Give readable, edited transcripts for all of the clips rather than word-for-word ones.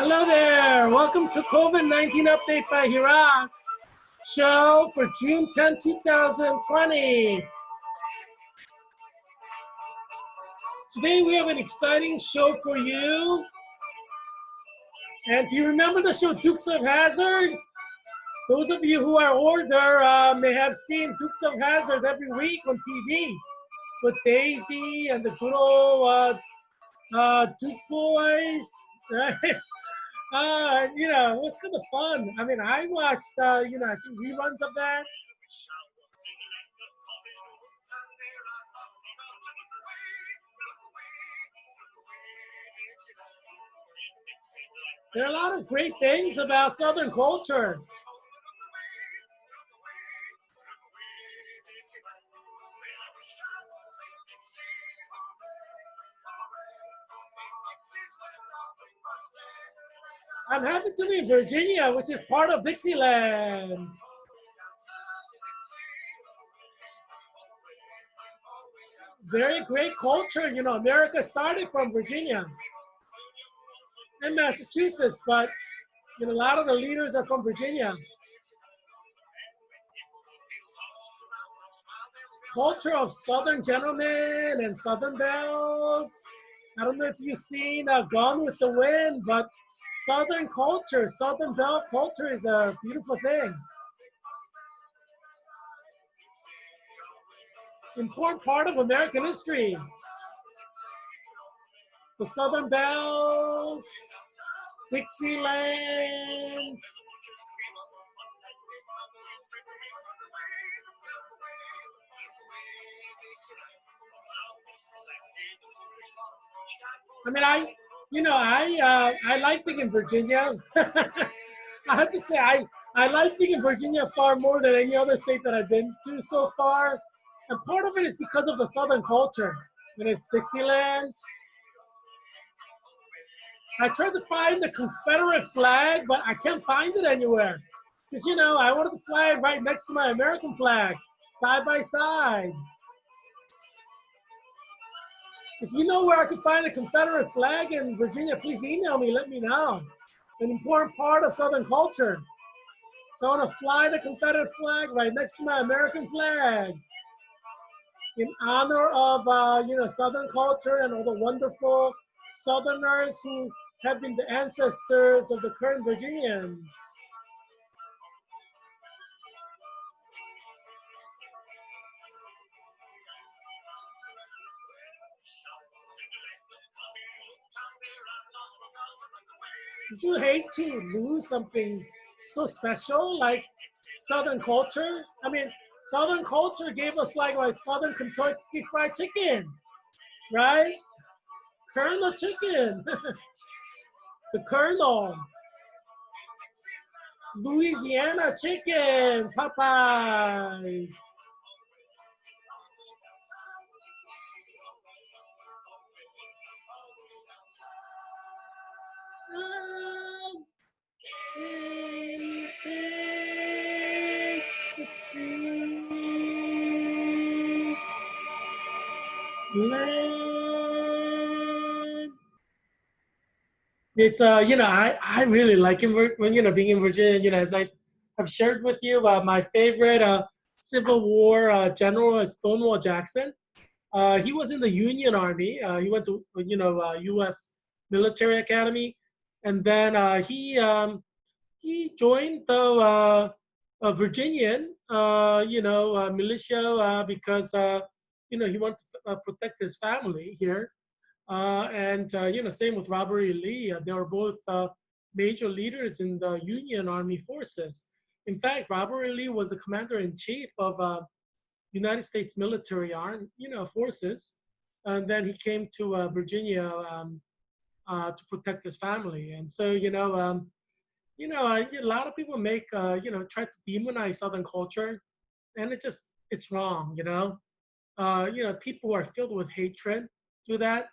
Hello there. Welcome to COVID-19 Update by Heerak show for June 10, 2020. Today we have an exciting show for you. And do you remember the show Dukes of Hazzard? Those of you who are older may have seen Dukes of Hazzard every week on TV with Daisy and the good old Duke boys, right? It was kind of fun. I mean, I watched, I think reruns of that. There are a lot of great things about Southern culture. I'm happy to be in Virginia, which is part of Dixieland. Very great culture. America started from Virginia and Massachusetts, but a lot of the leaders are from Virginia. Culture of Southern gentlemen and Southern belles. I don't know if you've seen Gone with the Wind, but Southern culture, Southern belle culture is a beautiful thing. Important part of American history. The Southern Bells, Dixieland. I mean, I like being in Virginia. I have to say, I like being in Virginia far more than any other state that I've been to so far. And part of it is because of the Southern culture. It's Dixieland. I tried to find the Confederate flag, but I can't find it anywhere. Because, I wanted the flag right next to my American flag, side by side. If you know where I could find a Confederate flag in Virginia, please email me, let me know. It's an important part of Southern culture. So I want to fly the Confederate flag right next to my American flag in honor of, Southern culture and all the wonderful Southerners who have been the ancestors of the current Virginians. Would you hate to lose something so special like Southern culture? I mean, Southern culture gave us like Southern Kentucky Fried Chicken, right? Colonel Chicken, the Colonel. Louisiana Chicken, Popeyes. It's I really like being in Virginia. As I've shared with you, my favorite Civil War general is Stonewall Jackson. He was in the Union Army. He went to U.S. Military Academy, and then he joined the Virginian militia because he wanted to protect his family here. Same with Robert E. Lee. They were both major leaders in the Union Army forces. In fact, Robert E. Lee was the commander-in-chief of United States military forces, and then he came to Virginia to protect his family. And so, a lot of people try to demonize Southern culture, and it's wrong. People are filled with hatred to that.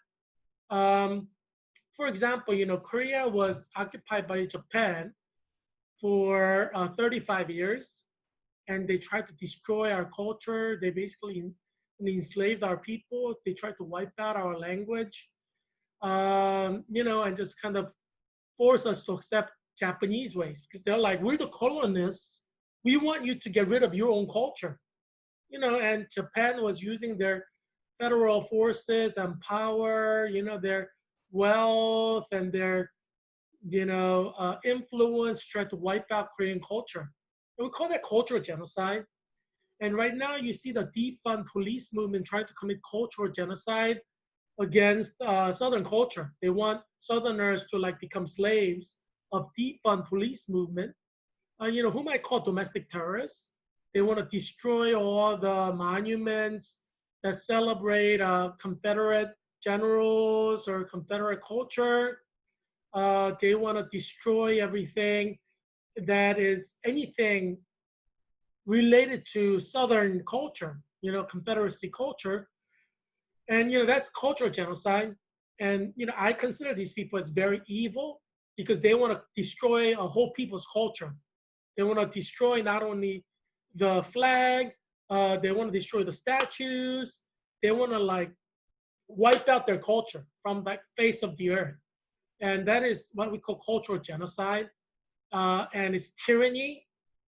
For example, Korea was occupied by Japan for 35 years, and they tried to destroy our culture. They basically enslaved our people. They tried to wipe out our language, and just kind of force us to accept Japanese ways, because they're like, we're the colonists. We want you to get rid of your own culture. You know, and Japan was using their federal forces and power, you know, their wealth and their, influence, tried to wipe out Korean culture. And we call that cultural genocide. And right now you see the defund police movement trying to commit cultural genocide against Southern culture. They want Southerners to like become slaves of defund police movement, whom I call domestic terrorists. They want to destroy all the monuments that celebrate Confederate generals or Confederate culture. They want to destroy everything that is anything related to Southern culture, Confederacy culture. And, that's cultural genocide. And, I consider these people as very evil because they want to destroy a whole people's culture. They want to destroy not only the flag, they want to destroy the statues. They want to like wipe out their culture from the face of the earth. And that is what we call cultural genocide. And it's tyranny.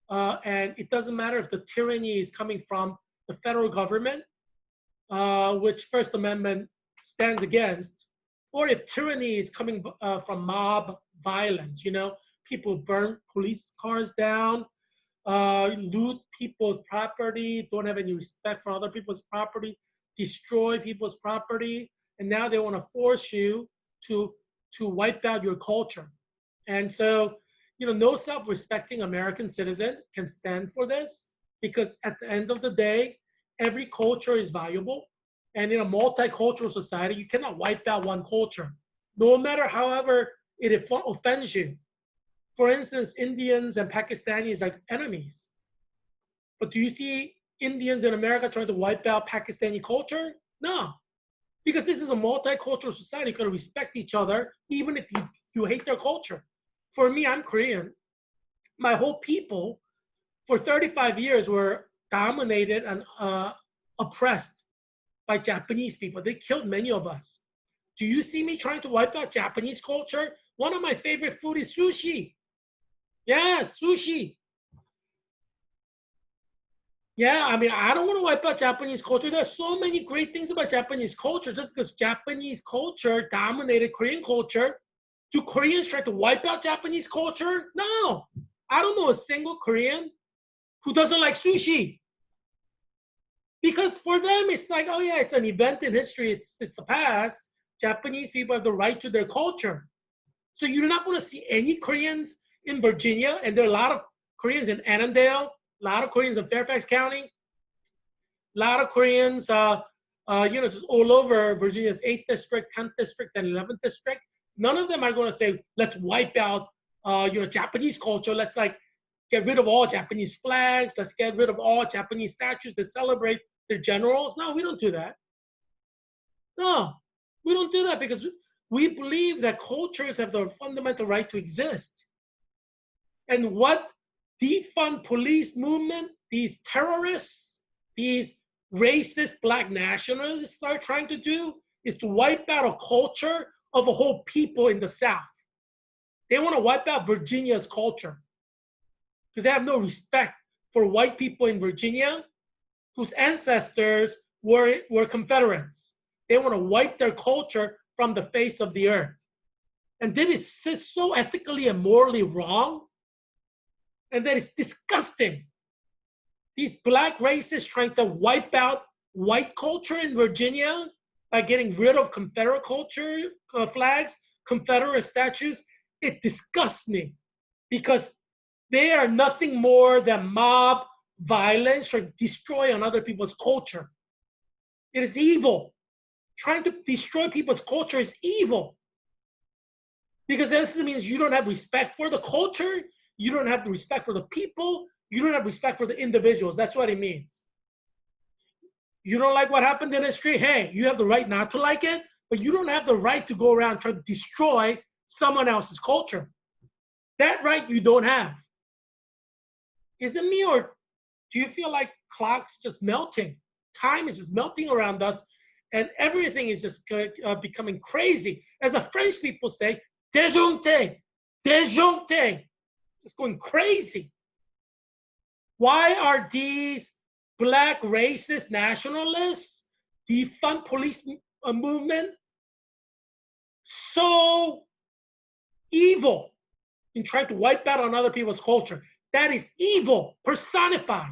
And it doesn't matter if the tyranny is coming from the federal government, which First Amendment stands against, or if tyranny is coming from mob violence, people burn police cars down, loot people's property, don't have any respect for other people's property, destroy people's property, and now they want to force you to wipe out your culture. And so, no self-respecting American citizen can stand for this, because at the end of the day, every culture is valuable. And in a multicultural society, you cannot wipe out one culture, no matter however it offends you. For instance, Indians and Pakistanis are enemies. But do you see Indians in America trying to wipe out Pakistani culture? No, because this is a multicultural society. You gotta respect each other, even if you hate their culture. For me, I'm Korean. My whole people for 35 years were dominated and oppressed by Japanese people. They killed many of us. Do you see me trying to wipe out Japanese culture? One of my favorite food is sushi. Yeah, sushi. Yeah, I mean, I don't want to wipe out Japanese culture. There's so many great things about Japanese culture. Just because Japanese culture dominated Korean culture, do Koreans try to wipe out Japanese culture? No. I don't know a single Korean who doesn't like sushi. Because for them, it's like, oh yeah, it's an event in history. It's the past. Japanese people have the right to their culture. So you're not going to see any Koreans in Virginia, and there are a lot of Koreans in Annandale, a lot of Koreans in Fairfax County, a lot of Koreans, just all over Virginia's 8th district, 10th district, and 11th district. None of them are going to say, let's wipe out, Japanese culture. Let's like get rid of all Japanese flags. Let's get rid of all Japanese statues that celebrate their generals. No, we don't do that. No, we don't do that because we believe that cultures have the fundamental right to exist. And what defund police movement, these terrorists, these racist black nationalists are trying to do is to wipe out a culture of a whole people in the South. They want to wipe out Virginia's culture because they have no respect for white people in Virginia whose ancestors were Confederates. They want to wipe their culture from the face of the earth. And that is so ethically and morally wrong. And that is disgusting. These black racists trying to wipe out white culture in Virginia by getting rid of Confederate culture flags, Confederate statues, it disgusts me because they are nothing more than mob violence or destroy on other people's culture. It is evil. Trying to destroy people's culture is evil because this means you don't have respect for the culture. You don't have the respect for the people. You don't have respect for the individuals. That's what it means. You don't like what happened in history? Hey, you have the right not to like it, but you don't have the right to go around trying to destroy someone else's culture. That right you don't have. Is it me, or do you feel like clock's just melting? Time is just melting around us and everything is just becoming crazy. As the French people say, déjoncté. disjoncting, just going crazy. Why are these black racist nationalists, defund police movement, so evil in trying to wipe out on other people's culture? That is evil personified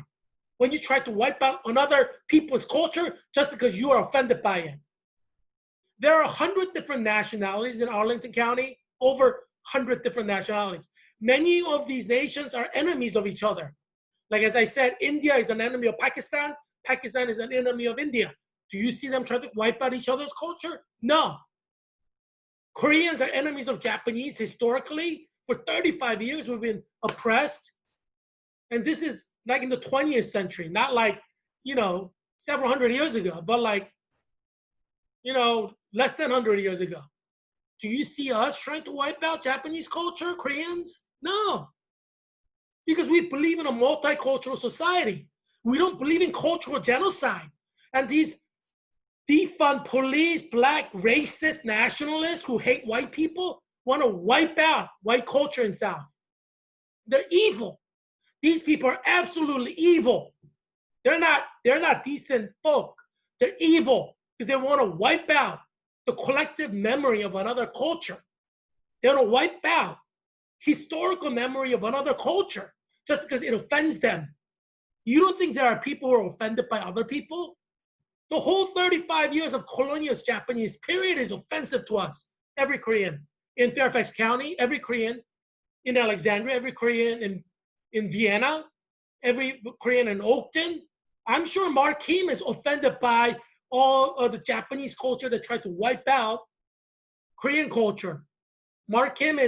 when you try to wipe out on other people's culture just because you are offended by it. There are 100 different nationalities in Arlington County, over 100 different nationalities. Many of these nations are enemies of each other. Like as I said, India is an enemy of Pakistan. Pakistan is an enemy of India. Do you see them trying to wipe out each other's culture? No. Koreans are enemies of Japanese historically. For 35 years, we've been oppressed. And this is like in the 20th century, not like, several hundred years ago, but like, less than 100 years ago. Do you see us trying to wipe out Japanese culture, Koreans? No. Because we believe in a multicultural society. We don't believe in cultural genocide. And these defund police, black racist nationalists who hate white people want to wipe out white culture in South. They're evil. These people are absolutely evil. They're not decent folk. They're evil because they want to wipe out the collective memory of another culture. They want to wipe out historical memory of another culture just because it offends them. You don't think there are people who are offended by other people? The whole 35 years of colonialist Japanese period is offensive to us. Every Korean in Fairfax County, every Korean in Alexandria, every Korean in Vienna, every Korean in Oakton. I'm sure Mark Kim is offended by all of the Japanese culture that tried to wipe out Korean culture. Mark Kim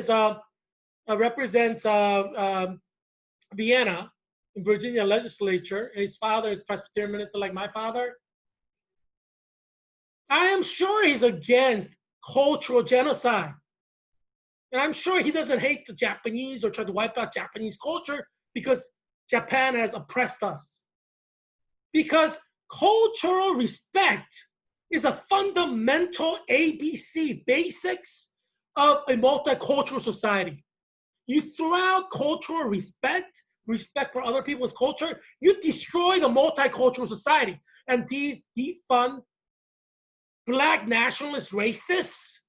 represents Vienna in Virginia legislature. His father is Presbyterian minister like my father. I am sure he's against cultural genocide. And I'm sure he doesn't hate the Japanese or try to wipe out Japanese culture because Japan has oppressed us. Because cultural respect is a fundamental ABC, basics of a multicultural society. You throw out cultural respect for other people's culture, you destroy the multicultural society. And these defund black nationalist racists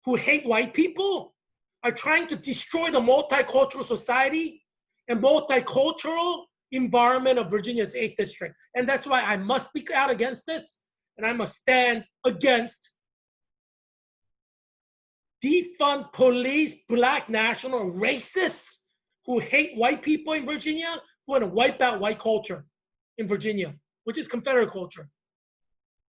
who hate white people are trying to destroy the multicultural society and multicultural environment of Virginia's 8th District. And that's why I must speak out against this, and I must stand against defund police, black national racists who hate white people in Virginia, who want to wipe out white culture in Virginia, which is Confederate culture.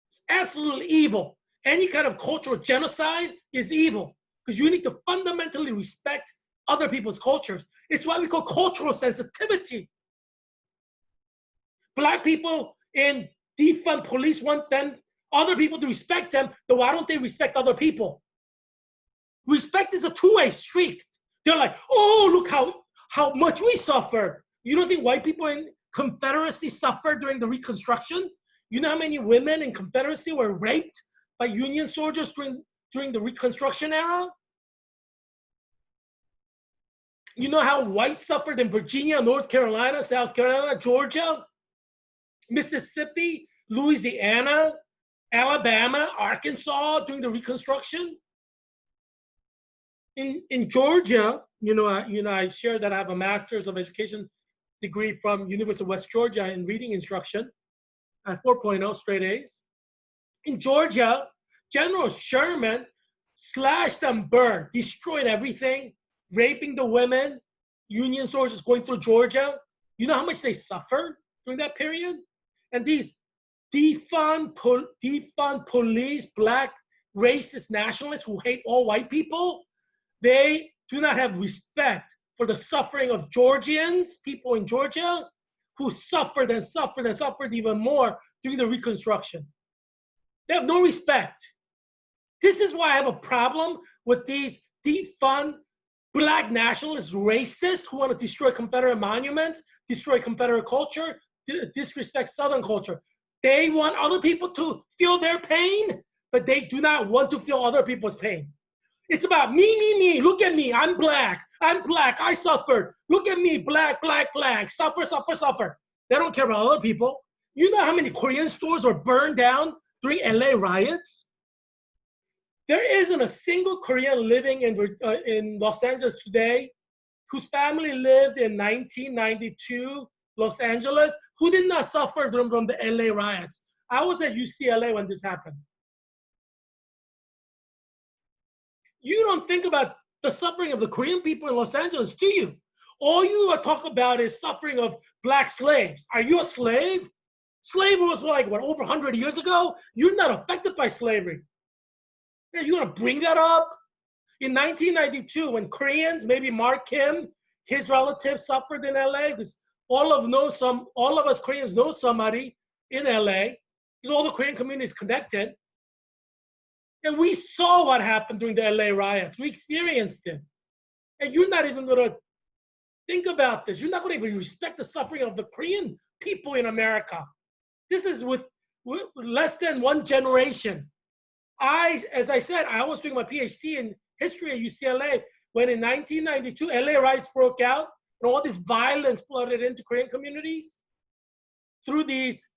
It's absolutely evil. Any kind of cultural genocide is evil because you need to fundamentally respect other people's cultures. It's why we call cultural sensitivity. Black people in defund police want other people to respect them, but why don't they respect other people? Respect is a two-way street. They're like, oh, look how much we suffer. You don't think white people in Confederacy suffered during the Reconstruction? You know how many women in Confederacy were raped by Union soldiers during the Reconstruction era? You know how whites suffered in Virginia, North Carolina, South Carolina, Georgia, Mississippi, Louisiana, Alabama, Arkansas during the Reconstruction? In Georgia, I shared that I have a master's of education degree from University of West Georgia in reading instruction at 4.0 straight A's. In Georgia, General Sherman slashed and burned, destroyed everything, raping the women, Union soldiers going through Georgia. You know how much they suffered during that period? And these defund police, black racist nationalists who hate all white people, they do not have respect for the suffering of Georgians, people in Georgia, who suffered and suffered and suffered even more during the Reconstruction. They have no respect. This is why I have a problem with these defund black nationalist racists who want to destroy Confederate monuments, destroy Confederate culture, disrespect Southern culture. They want other people to feel their pain, but they do not want to feel other people's pain. It's about me, me, me. Look at me. I'm black. I'm black. I suffered. Look at me. Black, black, black. Suffer, suffer, suffer. They don't care about other people. You know how many Korean stores were burned down during LA riots? There isn't a single Korean living in Los Angeles today whose family lived in 1992 Los Angeles who did not suffer from the LA riots. I was at UCLA when this happened. You don't think about the suffering of the Korean people in Los Angeles, do you? All you talk about is suffering of black slaves. Are you a slave? Slavery was like, what, over 100 years ago? You're not affected by slavery. You're gonna bring that up? In 1992, when Koreans, maybe Mark Kim, his relatives suffered in LA, because all of us Koreans know somebody in LA, because all the Korean community is connected. And we saw what happened during the LA riots. We experienced it. And you're not even gonna think about this. You're not gonna even respect the suffering of the Korean people in America. This is with less than one generation. As I said, I was doing my PhD in history at UCLA when in 1992, LA riots broke out and all this violence flooded into Korean communities through these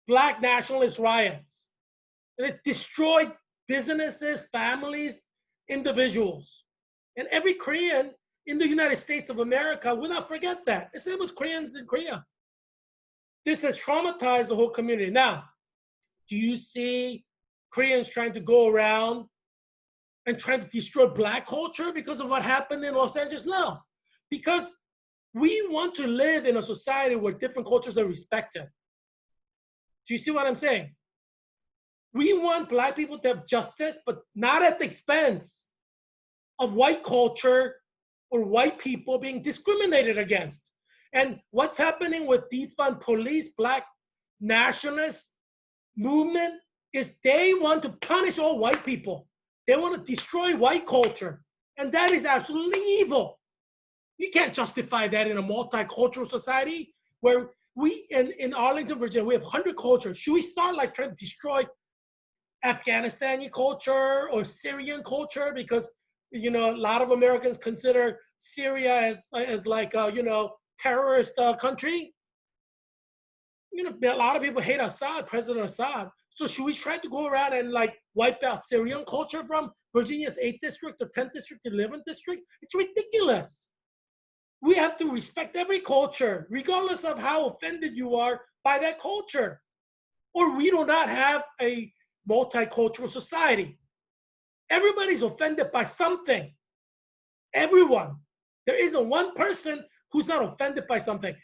black nationalist riots. And it destroyed businesses, families, individuals. And every Korean in the United States of America will not forget that. The same as Koreans in Korea. This has traumatized the whole community. Now, do you see Koreans trying to go around and trying to destroy black culture because of what happened in Los Angeles? No, because we want to live in a society where different cultures are respected. Do you see what I'm saying? We want black people to have justice, but not at the expense of white culture or white people being discriminated against. And what's happening with defund police, black nationalist movement, is they want to punish all white people. They want to destroy white culture. And that is absolutely evil. You can't justify that in a multicultural society where we, in Arlington, Virginia, we have 100 cultures. Should we start like trying to destroy Afghanistani culture or Syrian culture? Because, you know, a lot of Americans consider Syria as like a, you know, terrorist country. You know, a lot of people hate Assad, President Assad. So should we try to go around and like wipe out Syrian culture from Virginia's 8th district, the 10th district, 11th district? It's ridiculous. We have to respect every culture, regardless of how offended you are by that culture. Or we do not have a multicultural society. Everybody's offended by something. Everyone. There isn't one person who's not offended by something.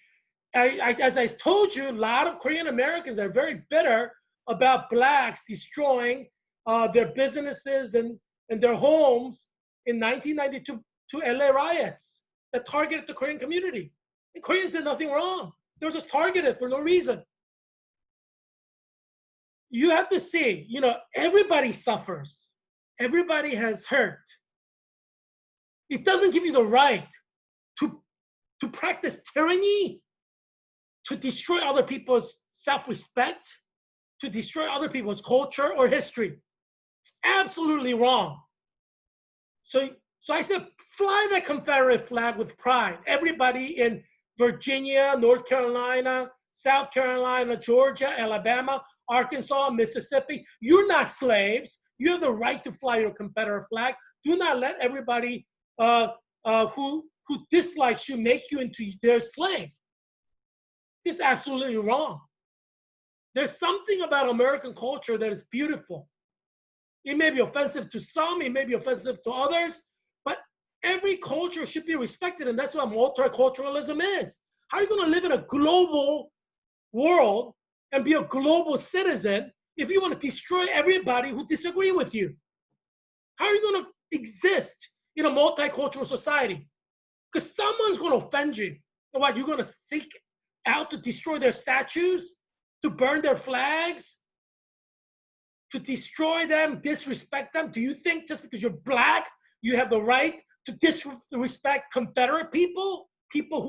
As I told you, a lot of Korean Americans are very bitter about blacks destroying their businesses and their homes in 1992 LA riots that targeted the Korean community. And Koreans did nothing wrong. They were just targeted for no reason. You have to see, you know, everybody suffers. Everybody has hurt. It doesn't give you the right to practice tyranny, to destroy other people's self-respect, to destroy other people's culture or history. It's absolutely wrong. So I said, fly the Confederate flag with pride. Everybody in Virginia, North Carolina, South Carolina, Georgia, Alabama, Arkansas, Mississippi, you're not slaves. You have the right to fly your Confederate flag. Do not let everybody who dislikes you make you into their slave. It's absolutely wrong. There's something about American culture that is beautiful. It may be offensive to some, it may be offensive to others, but every culture should be respected, and that's what multiculturalism is. How are you going to live in a global world and be a global citizen if you want to destroy everybody who disagree with you? How are you going to exist in a multicultural society? Because someone's going to offend you. And what, you're going to seek out to destroy their statues, to burn their flags, to destroy them, disrespect them? Do you think just because you're black, you have the right to disrespect Confederate people, people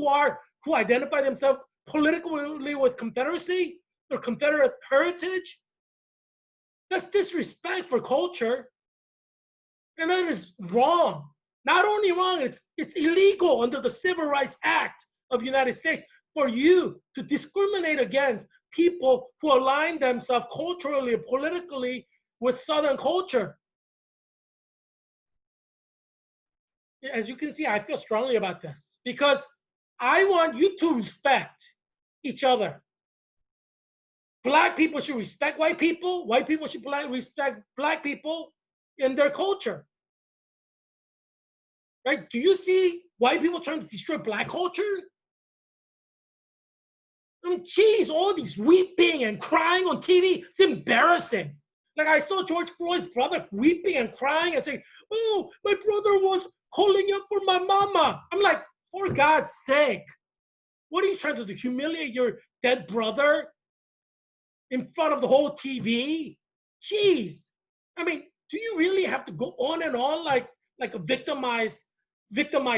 who identify themselves politically with Confederacy or Confederate heritage? That's disrespect for culture. And that is wrong. Not only wrong, it's illegal under the Civil Rights Act of the United States for you to discriminate against people who align themselves culturally and politically with Southern culture. As you can see, I feel strongly about this because I want you to respect each other. Black people should respect white people. White people should respect black people in their culture. Right? Do you see white people trying to destroy black culture? I mean, geez, all these weeping and crying on TV, it's embarrassing. Like I saw George Floyd's brother weeping and crying and saying, oh, my brother was calling out for my mama. I'm like, for God's sake, what are you trying to do? Humiliate your dead brother in front of the whole TV? Jeez. I mean, do you really have to go on and on like a victimized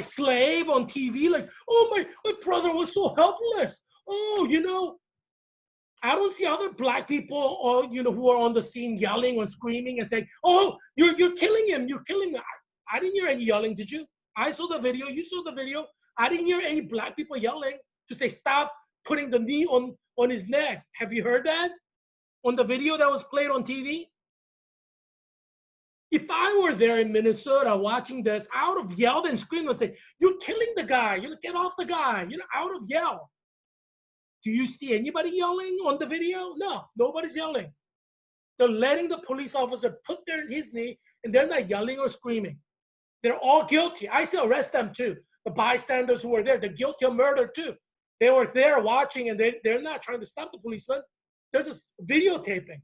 slave on TV? Like, oh, my brother was so helpless. Oh, you know, I don't see other black people or who are on the scene yelling or screaming and saying, "Oh, you're killing him! You're killing him!" I didn't hear any yelling. Did you? I saw the video. You saw the video. I didn't hear any black people yelling to say, "Stop putting the knee on his neck." Have you heard that on the video that was played on TV? If I were there in Minnesota watching this, I would have yelled and screamed and say, "You're killing the guy! Get off the guy!" I would have yelled. Do you see anybody yelling on the video? No, nobody's yelling. They're letting the police officer put his knee, and they're not yelling or screaming. They're all guilty. I still arrest them too. The bystanders who were there, they're guilty of murder too. They were there watching, and they're not trying to stop the policeman. They're just videotaping.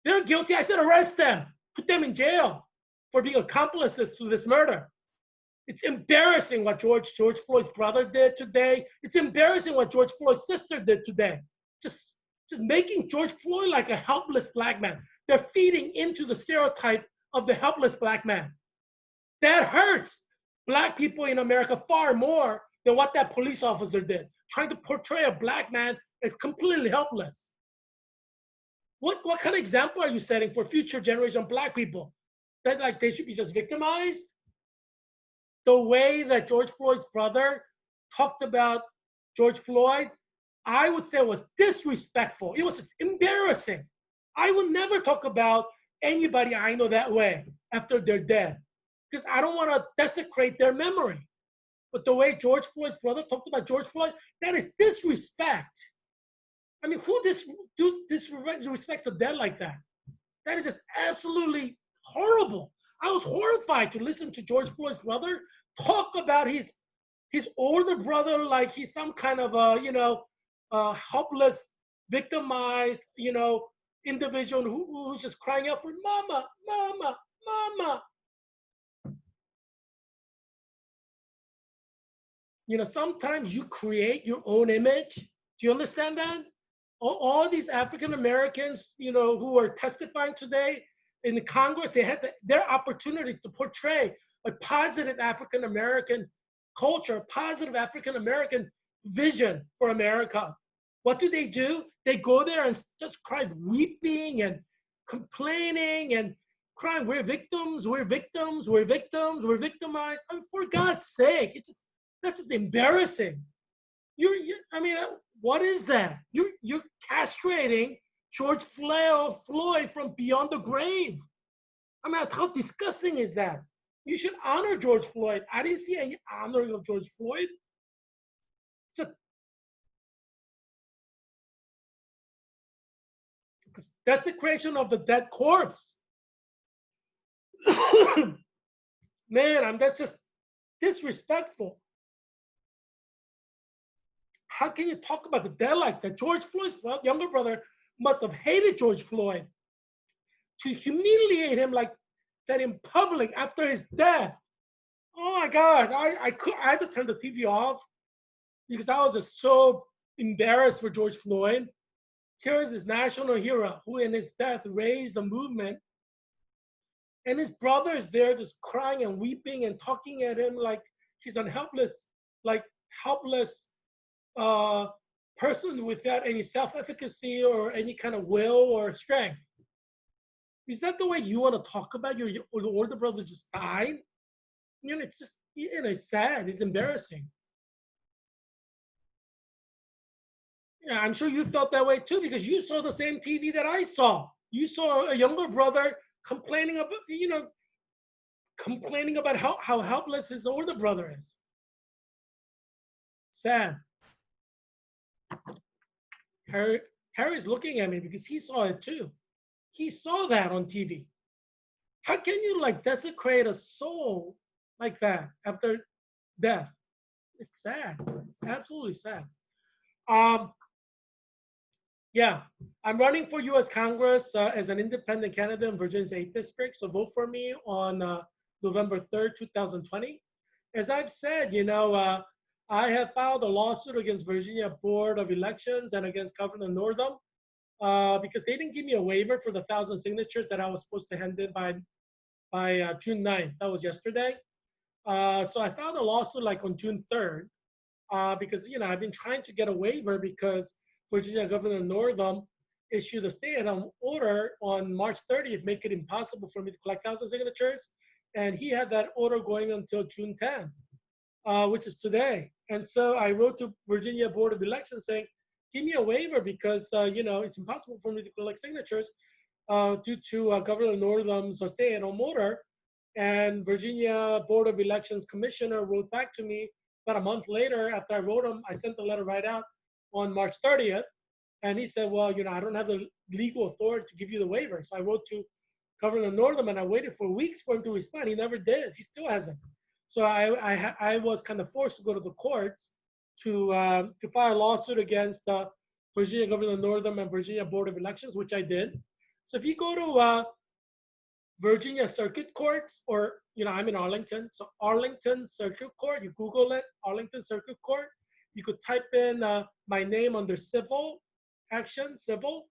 They're guilty. I said arrest them. Put them in jail for being accomplices to this murder. It's embarrassing what George Floyd's brother did today. It's embarrassing what George Floyd's sister did today. Just making George Floyd like a helpless black man. They're feeding into the stereotype of the helpless black man. That hurts black people in America far more than what that police officer did, trying to portray a black man as completely helpless. What kind of example are you setting for future generation of black people? That like they should be just victimized? The way that George Floyd's brother talked about George Floyd, I would say was disrespectful. It was just embarrassing. I would never talk about anybody I know that way after they're dead because I don't want to desecrate their memory. But the way George Floyd's brother talked about George Floyd, that is disrespect. I mean, who disrespects the dead like that? That is just absolutely horrible. I was horrified to listen to George Floyd's brother talk about his older brother like he's some kind of a helpless, victimized, individual who's just crying out for mama, mama, mama. Sometimes you create your own image. Do you understand that? All these African Americans, who are testifying today in the Congress, they had their opportunity to portray a positive African American culture, positive African American vision for America. What do? They go there and just cry, weeping and complaining and crying, we're victims, we're victims, we're victims, we're victimized. I mean, for God's sake, that's just embarrassing. What is that? You're castrating George Floyd from beyond the grave. I mean, how disgusting is that? You should honor George Floyd. I didn't see any honoring of George Floyd. It's a desecration of the dead corpse. Man, that's just disrespectful. How can you talk about the dead like that? George Floyd's younger brother must have hated George Floyd to humiliate him like that in public after his death. Oh my God, I had to turn the TV off because I was just so embarrassed for George Floyd. Here is this national hero who in his death raised a movement, and his brother is there just crying and weeping and talking at him like he's a helpless person without any self-efficacy or any kind of will or strength. Is that the way you want to talk about your older brother just died? You know, it's just, you know, it's sad. It's embarrassing. Yeah, I'm sure you felt that way too because you saw the same TV that I saw. You saw a younger brother complaining about, you know, complaining about how helpless his older brother is. Sad. Harry, Harry's looking at me because he saw it too. He saw that on TV. How can you like desecrate a soul like that after death? It's sad. It's absolutely sad. Um, yeah, I'm running for U.S. Congress as an independent candidate in Virginia's 8th district. So vote for me on November 3rd, 2020. As I've said, you know, I have filed a lawsuit against Virginia Board of Elections and against Governor Northam because they didn't give me a waiver for the 1,000 signatures that I was supposed to hand in by June 9th. That was yesterday. So I filed a lawsuit like on June 3rd because, you know, I've been trying to get a waiver because Virginia Governor Northam issued a stay-at-home order on March 30th, make it impossible for me to collect 1,000 signatures. And he had that order going until June 10th, which is today. And so I wrote to Virginia Board of Elections saying, give me a waiver because, you know, it's impossible for me to collect signatures due to Governor Northam's stay-at-home order. And Virginia Board of Elections Commissioner wrote back to me about a month later after I wrote him. I sent the letter right out on March 30th. And he said, well, you know, I don't have the legal authority to give you the waiver. So I wrote to Governor Northam and I waited for weeks for him to respond. He never did. He still hasn't. So I was kind of forced to go to the courts to file a lawsuit against Virginia Governor Northam and Virginia Board of Elections, which I did. So if you go to Virginia Circuit Courts, or, you know, I'm in Arlington, so Arlington Circuit Court, you Google it, Arlington Circuit Court, you could type in my name under civil action, civil,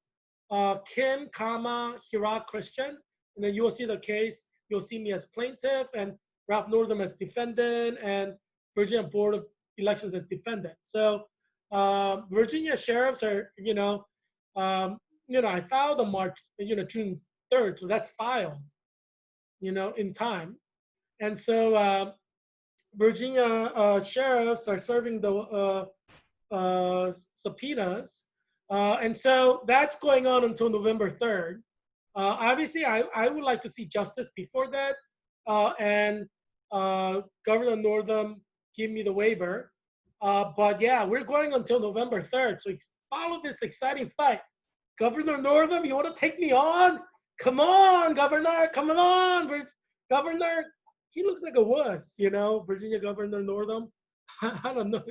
Kim, Heerak Christian, and then you will see the case. You'll see me as plaintiff and Ralph Northam as defendant and Virginia Board of Elections as defendant. So Virginia sheriffs are, I filed on March, June 3rd, so that's filed, in time. And so Virginia sheriffs are serving the subpoenas. And so that's going on until November 3rd. Obviously, I would like to see justice before that. And Governor Northam give me the waiver. But yeah, we're going until November 3rd. So follow this exciting fight. Governor Northam, you want to take me on? Come on, Governor. Come on, Governor. He looks like a wuss, Virginia Governor Northam. I don't know.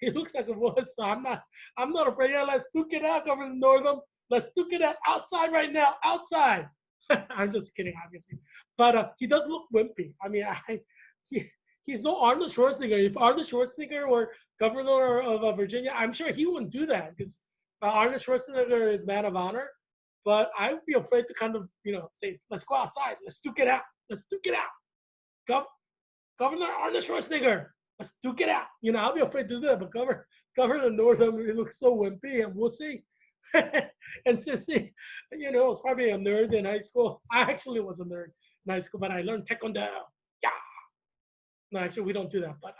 He looks like a wuss. So I'm not afraid. Yeah, let's duke it out, Governor Northam. Let's duke it out outside right now. Outside. I'm just kidding, obviously. But he does look wimpy. I mean, he's no Arnold Schwarzenegger. If Arnold Schwarzenegger were governor of Virginia, I'm sure he wouldn't do that because Arnold Schwarzenegger is man of honor. But I would be afraid to kind of, say, let's go outside. Let's duke it out. Let's duke it out. Governor Arnold Schwarzenegger, let's duke it out. I'll be afraid to do that. But Governor Northam, he looks so wimpy, and we'll see. And Sissy, was probably a nerd in high school. I actually was a nerd in high school, but I learned Taekwondo. Yeah. No, actually, we don't do that. But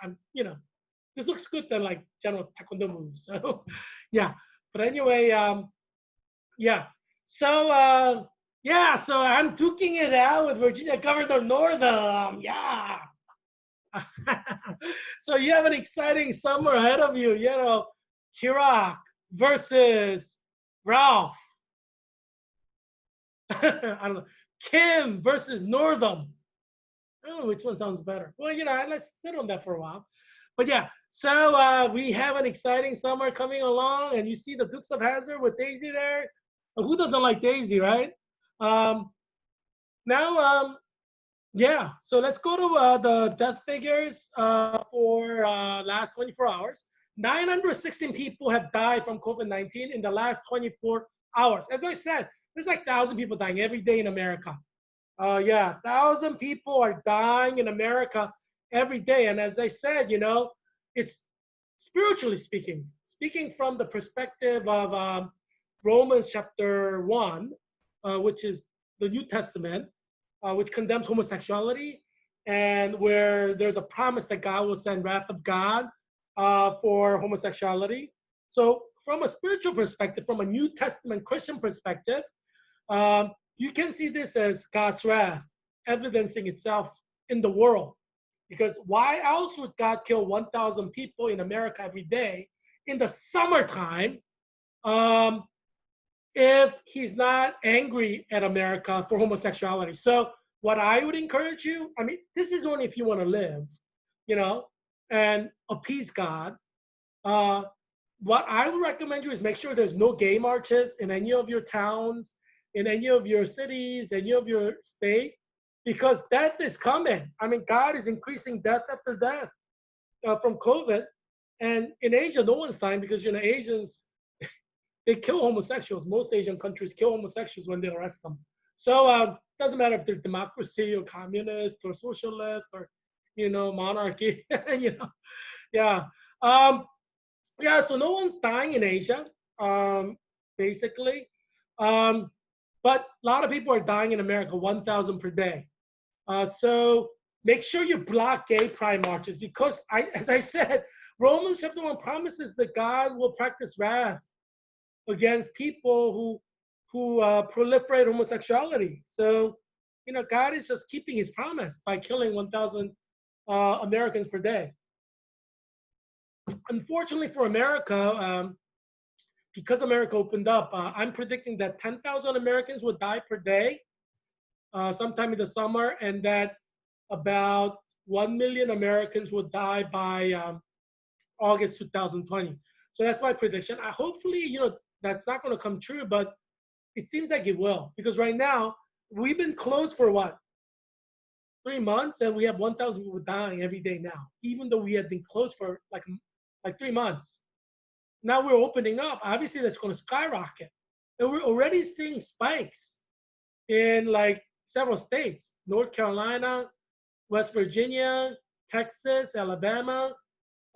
this looks good than like general Taekwondo moves. So, yeah. But anyway, yeah. So, so I'm duking it out with Virginia Governor Northam. Yeah. So you have an exciting summer ahead of you. Heerak versus Ralph. I don't know. Kim versus Northam. I don't know which one sounds better. Well, let's sit on that for a while. But yeah, so we have an exciting summer coming along, and you see the Dukes of Hazzard with Daisy there. Who doesn't like Daisy, right? Yeah, so let's go to the death figures for last 24 hours. 916 people have died from COVID-19 in the last 24 hours. As I said, there's like 1,000 people dying every day in America. 1,000 people are dying in America every day. And as I said, it's spiritually speaking from the perspective of Romans chapter 1, which is the New Testament, which condemns homosexuality, and where there's a promise that God will send wrath of God for homosexuality. So from a spiritual perspective, from a New Testament Christian perspective, you can see this as God's wrath evidencing itself in the world. Because why else would God kill 1,000 people in America every day in the summertime if he's not angry at America for homosexuality? So what I would encourage you, I mean, this is only if you want to live, you know, and appease God. What I would recommend you is make sure there's no gay marches in any of your towns, in any of your cities, any of your state, because death is coming. I mean, God is increasing death after death from COVID. And in Asia, no one's dying because, you know, Asians, they kill homosexuals. Most Asian countries kill homosexuals when they arrest them. So it doesn't matter if they're democracy or communist or socialist or, you know, monarchy, you know, yeah. Yeah, so no one's dying in Asia, basically. But a lot of people are dying in America, 1,000 per day. So make sure you block gay pride marches because, as I said, Romans chapter 1 promises that God will practice wrath against people who proliferate homosexuality. So, you know, God is just keeping his promise by killing 1,000 Americans per day. Unfortunately for America, because America opened up, I'm predicting that 10,000 Americans would die per day sometime in the summer, and that about 1 million Americans would die by August 2020. So that's my prediction. Hopefully, you know, that's not going to come true, but it seems like it will, because right now we've been closed for what, 3 months, and we have 1,000 people dying every day now, even though we had been closed for like 3 months. Now we're opening up. Obviously, that's going to skyrocket, and we're already seeing spikes in like several states: North Carolina, West Virginia, Texas, Alabama,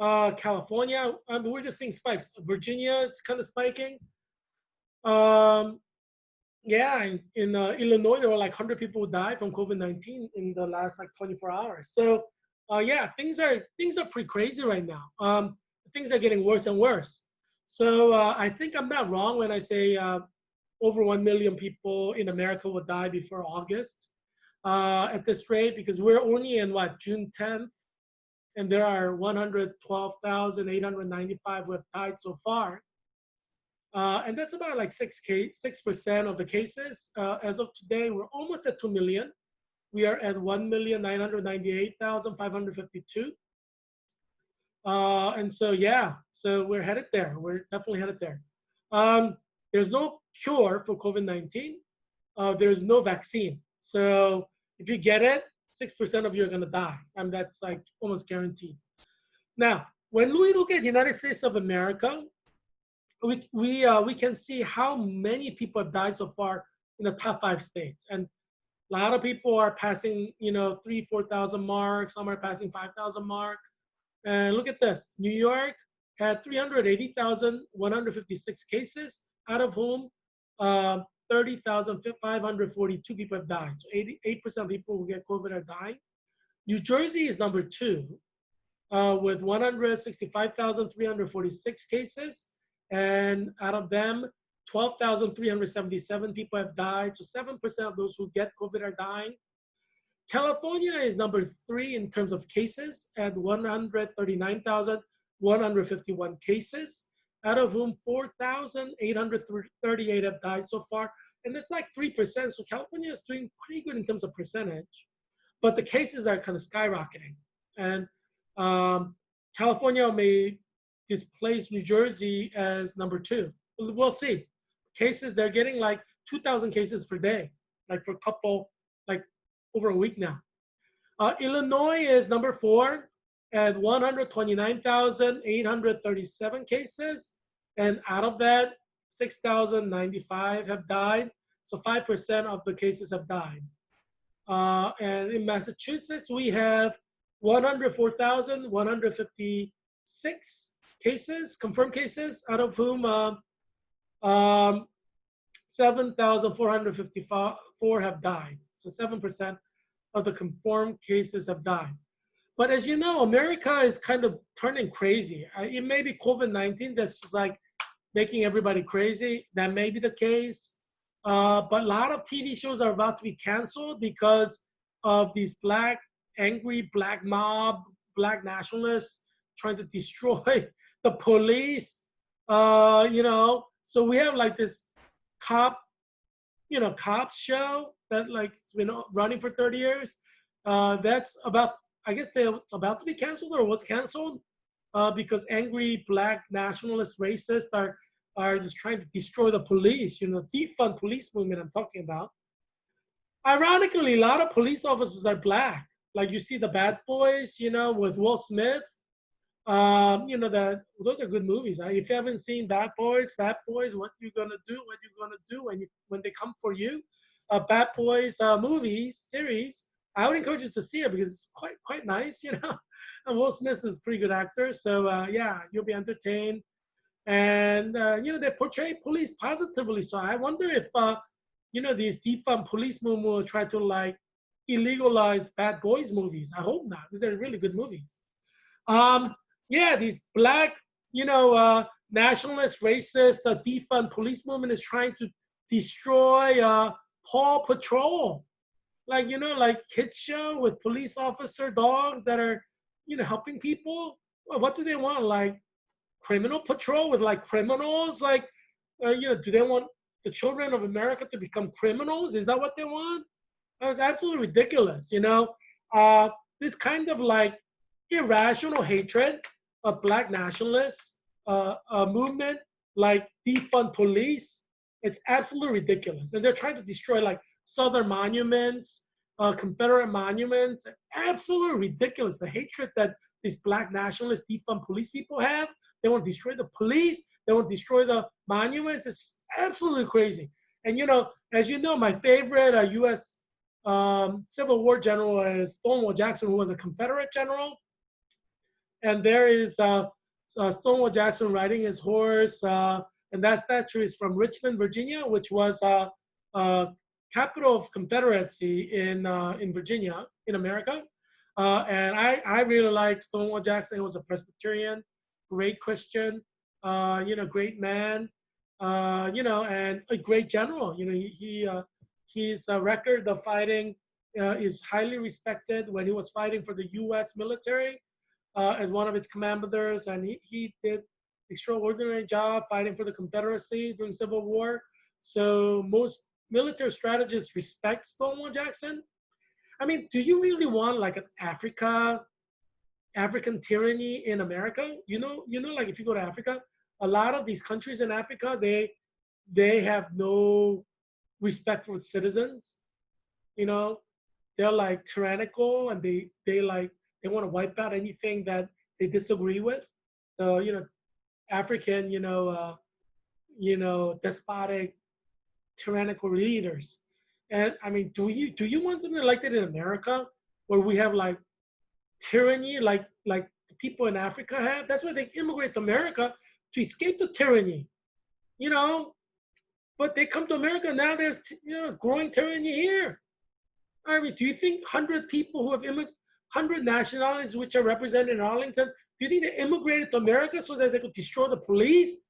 California. I mean, we're just seeing spikes. Virginia is kind of spiking. Yeah, in Illinois, there were like 100 people who died from COVID-19 in the last like 24 hours. So, yeah, things are pretty crazy right now. Things are getting worse and worse. So I think I'm not wrong when I say over 1 million people in America will die before August at this rate, because we're only in what, June 10th, and there are 112,895 who have died so far. And that's about like 6% of the cases. As of today, we're almost at 2 million. We are at 1,998,552. And so, yeah, so we're headed there. We're definitely headed there. There's no cure for COVID-19. There's no vaccine. So if you get it, 6% of you are going to die. And that's like almost guaranteed. Now, when we look at the United States of America, we can see how many people have died so far in the top 5 states. And a lot of people are passing, you know, 3,000-4,000 mark. Some are passing 5,000 mark. And look at this. New York had 380,156 cases, out of whom 30,542 people have died. So 88% of people who get COVID are dying. New Jersey is number 2 with 165,346 cases. And out of them, 12,377 people have died. So 7% of those who get COVID are dying. California is number 3 in terms of cases at 139,151 cases, out of whom 4,838 have died so far. And that's like 3%. So California is doing pretty good in terms of percentage, but the cases are kind of skyrocketing. And California may displace New Jersey as number 2. We'll see. Cases, they're getting like 2,000 cases per day, like for a couple, like over a week now. Illinois is number 4 at 129,837 cases. And out of that, 6,095 have died. So 5% of the cases have died. And in Massachusetts, we have 104,156 cases, confirmed cases, out of whom 7,454 have died. So 7% of the confirmed cases have died. But as you know, America is kind of turning crazy. It may be COVID-19 that's just like making everybody crazy. That may be the case. But a lot of TV shows are about to be canceled because of these angry black mob, black nationalists trying to destroy the police. So we have like this cop, cops show that like it's been running for 30 years. That's about, I guess it's about to be canceled or was canceled because angry black nationalist racists are just trying to destroy the police, defund police movement I'm talking about. Ironically, a lot of police officers are black. Like you see the Bad Boys, with Will Smith. Those are good movies. If you haven't seen Bad Boys, what you gonna do when they come for you? Bad Boys series. I would encourage you to see it because it's quite nice, And Will Smith is a pretty good actor, so yeah, you'll be entertained. And they portray police positively. So I wonder if these defund police movement will try to like illegalize Bad Boys movies. I hope not, because they're really good movies. These black, nationalist, racist, defund police movement is trying to destroy Paw Patrol. Like, like kids show with police officer dogs that are, helping people. Well, what do they want? Like criminal patrol with like criminals? Like, do they want the children of America to become criminals? Is that what they want? It's absolutely ridiculous, this kind of like irrational hatred of black nationalists, a movement like defund police. It's absolutely ridiculous. And they're trying to destroy like Southern monuments, Confederate monuments. Absolutely ridiculous. The hatred that these black nationalist defund police people have. They want to destroy the police. They want to destroy the monuments. It's absolutely crazy. And, as you know, my favorite U.S. Civil War general is Stonewall Jackson, who was a Confederate general. And there is Stonewall Jackson riding his horse. And that statue is from Richmond, Virginia, which was capital of Confederacy in Virginia, in America. And I really like Stonewall Jackson. He was a Presbyterian, great Christian, great man, and a great general. His record of fighting is highly respected. When he was fighting for the U.S. military as one of its commanders, and he did extraordinary job fighting for the Confederacy during Civil War. So most military strategists respect Stonewall Jackson. I mean, do you really want like an African tyranny in America? Like if you go to Africa, a lot of these countries in Africa, they have no respect for citizens. They're like tyrannical, and they want to wipe out anything that they disagree with. African, despotic, tyrannical leaders. And I mean, do you want something like that in America, where we have like tyranny, like the people in Africa have? That's why they immigrate to America, to escape the tyranny, But they come to America, now there's growing tyranny here. I mean, do you think 100 people who have 100 nationalities which are represented in Arlington, do you think they immigrated to America so that they could destroy the police?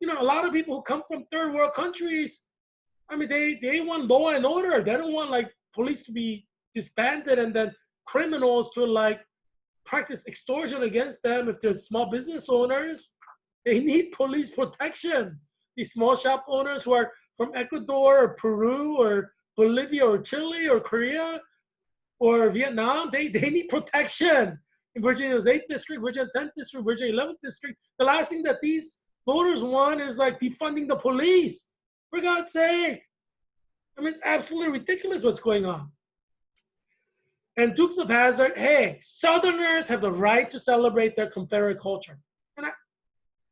A lot of people who come from third world countries, I mean, they want law and order. They don't want like police to be disbanded and then criminals to like practice extortion against them if they're small business owners. They need police protection. These small shop owners who are from Ecuador or Peru or Bolivia or Chile or Korea or Vietnam, they need protection. In Virginia's 8th district, Virginia 10th district, Virginia 11th district, the last thing that these voters want is like defunding the police. For God's sake. I mean, it's absolutely ridiculous what's going on. And Dukes of Hazzard, hey, Southerners have the right to celebrate their Confederate culture. And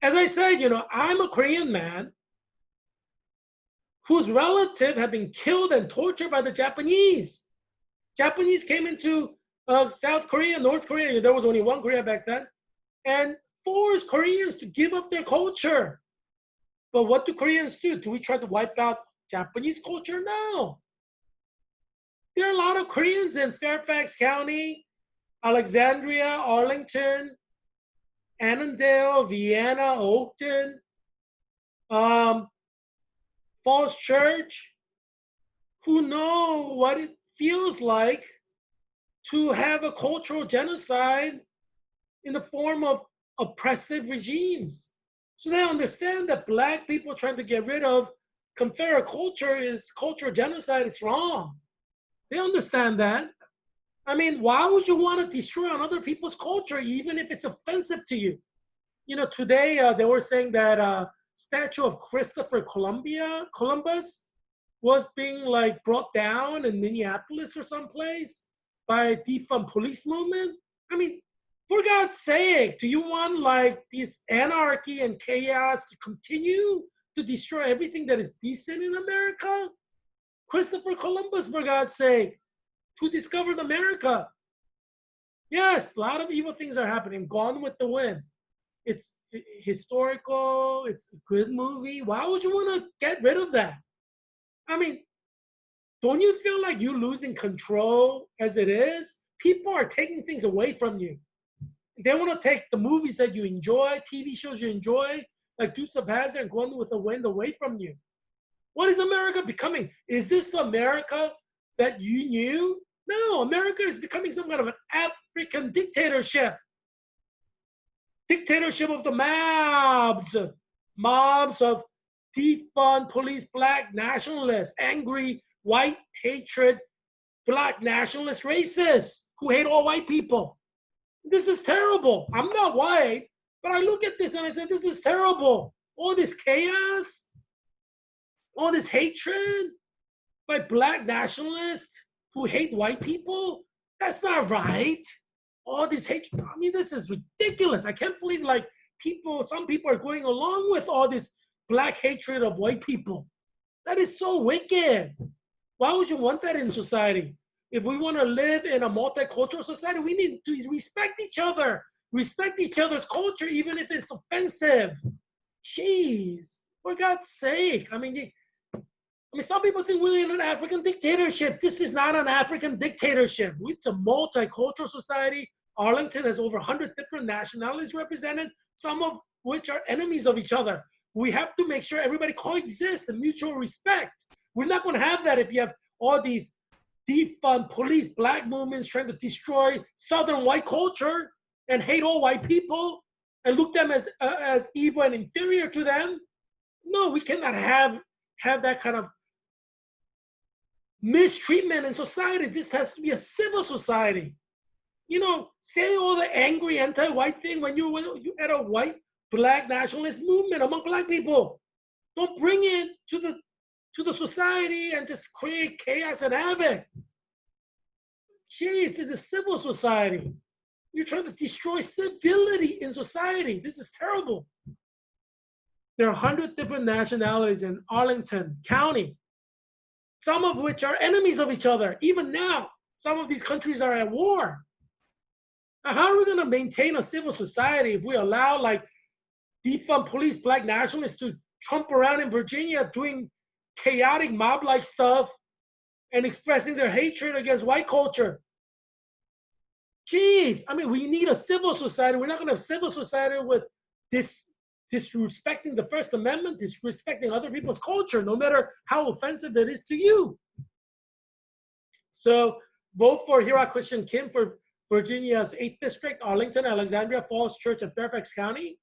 as I said, I'm a Korean man whose relative had been killed and tortured by the Japanese. Japanese came into South Korea, North Korea. There was only one Korea back then, and forced Koreans to give up their culture. But what do Koreans do? Do we try to wipe out Japanese culture? No. There are a lot of Koreans in Fairfax County, Alexandria, Arlington, Annandale, Vienna, Oakton, um, Falls Church, who know what it feels like to have a cultural genocide in the form of oppressive regimes. So they understand that Black people trying to get rid of Confederate culture is cultural genocide. It's wrong. They understand that. I mean, why would you want to destroy on other people's culture, even if it's offensive to you? You know, today they were saying that statue of Christopher Columbus was being like brought down in Minneapolis or someplace by a defund police movement. I mean, for God's sake, do you want like this anarchy and chaos to continue to destroy everything that is decent in America? Christopher Columbus, for God's sake, who discovered America. Yes, a lot of evil things are happening. Gone with the Wind. It's historical. It's a good movie. Why would you want to get rid of that? I mean, don't you feel like you're losing control as it is? People are taking things away from you. They want to take the movies that you enjoy, TV shows you enjoy, like Dukes of Hazzard and Gone with the Wind, away from you. What is America becoming? Is this the America that you knew? No, America is becoming some kind of an African dictatorship. Dictatorship of the mobs. Mobs of defund police Black nationalists, angry white hatred Black nationalist racists who hate all white people. This is terrible. I'm not white, but I look at this and I say, this is terrible. All this chaos, all this hatred by Black nationalists who hate white people, that's not right. All this hatred, I mean, this is ridiculous. I can't believe like some people are going along with all this Black hatred of white people. That is so wicked. Why would you want that in society? If we want to live in a multicultural society, we need to respect each other, respect each other's culture, even if it's offensive. Jeez, for God's sake. I mean, some people think we're in an African dictatorship. This is not an African dictatorship. It's a multicultural society. Arlington has over 100 different nationalities represented, some of which are enemies of each other. We have to make sure everybody coexists in mutual respect. We're not going to have that if you have all these defund police Black movements trying to destroy Southern white culture and hate all white people and look them as evil and inferior to them. No, we cannot have that kind of mistreatment in society. This has to be a civil society. You know, say all the angry anti-white thing when you at a white Black nationalist movement among Black people. Don't bring it to the society and just create chaos and havoc. Jeez, this is civil society. You're trying to destroy civility in society. This is terrible. There are 100 different nationalities in Arlington County, some of which are enemies of each other. Even now, some of these countries are at war. Now, how are we going to maintain a civil society if we allow like defund police Black nationalists to trump around in Virginia doing chaotic mob-like stuff and expressing their hatred against white culture? Jeez, I mean, we need a civil society. We're not going to have civil society with disrespecting the First Amendment, disrespecting other people's culture, no matter how offensive it is to you. So vote for Heerak Christian Kim for Virginia's 8th District, Arlington, Alexandria, Falls Church, and Fairfax County,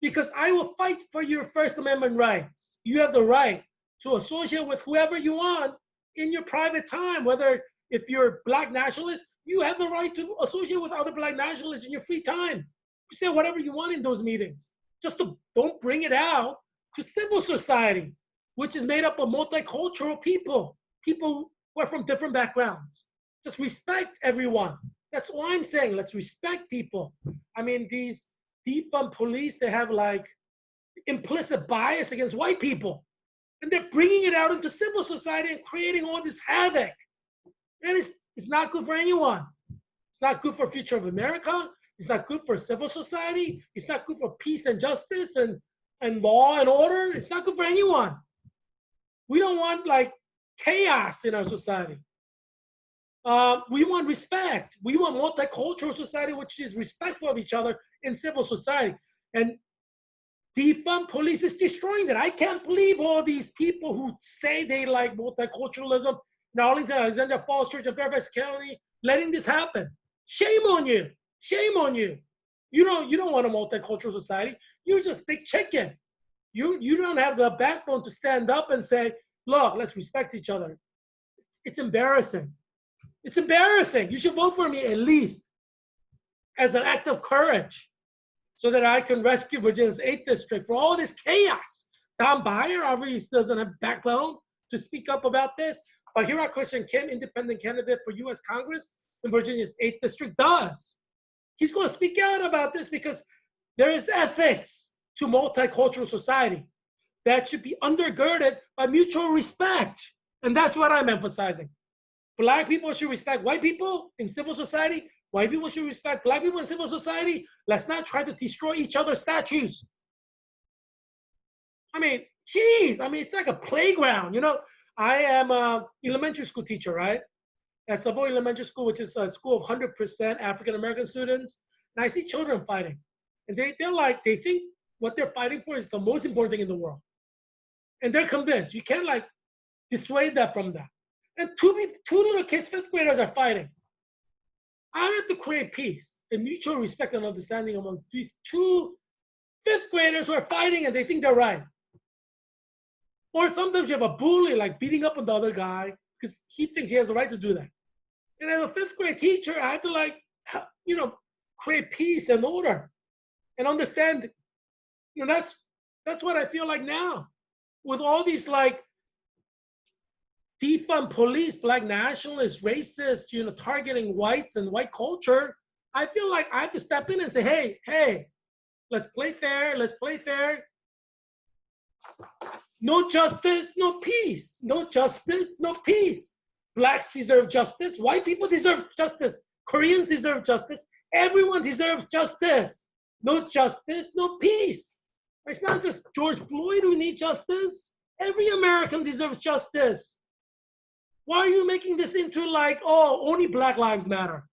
because I will fight for your First Amendment rights. You have the right to associate with whoever you want in your private time, whether if you're Black nationalist, you have the right to associate with other Black nationalists in your free time. You say whatever you want in those meetings. Just don't bring it out to civil society, which is made up of multicultural people who are from different backgrounds. Just respect everyone. That's all I'm saying. Let's respect people. I mean, these defund police, they have like implicit bias against white people. And they're bringing it out into civil society and creating all this havoc. And it's not good for anyone. It's not good for the future of America. It's not good for civil society. It's not good for peace and justice and law and order. It's not good for anyone. We don't want like chaos in our society. We want respect. We want multicultural society, which is respectful of each other in civil society. And defund police is destroying that. I can't believe all these people who say they like multiculturalism in Arlington, Alexandria Falls Church, and Fairfax County, letting this happen. Shame on you. Shame on you. You don't want a multicultural society. You're just big chicken. You don't have the backbone to stand up and say, look, let's respect each other. It's embarrassing. It's embarrassing. You should vote for me at least as an act of courage so that I can rescue Virginia's 8th district for all this chaos. Tom Byer obviously doesn't have backbone to speak up about this, but Heerak Christian Kim, independent candidate for U.S. Congress in Virginia's 8th district, does. He's going to speak out about this because there is ethics to multicultural society that should be undergirded by mutual respect. And that's what I'm emphasizing. Black people should respect white people in civil society. White people should respect black people in civil society. Let's not try to destroy each other's statues. I mean, geez, it's like a playground. You know, I am an elementary school teacher, right? At Savoy Elementary School, which is a school of 100% African-American students. And I see children fighting. And they think what they're fighting for is the most important thing in the world. And they're convinced. You can't like dissuade that from that. And two little kids, 5th graders, are fighting. I have to create peace and mutual respect and understanding among these 2 5th graders who are fighting and they think they're right. Or sometimes you have a bully like beating up on the other guy because he thinks he has the right to do that. And as a 5th grade teacher, I have to like, create peace and order and understand. That's what I feel like now with all these like defund police, black nationalists, racists, targeting whites and white culture. I feel like I have to step in and say, hey, let's play fair. Let's play fair. No justice, no peace. No justice, no peace. Blacks deserve justice. White people deserve justice. Koreans deserve justice. Everyone deserves justice. No justice, no peace. It's not just George Floyd who needs justice. Every American deserves justice. Why are you making this into like, oh, only Black Lives Matter?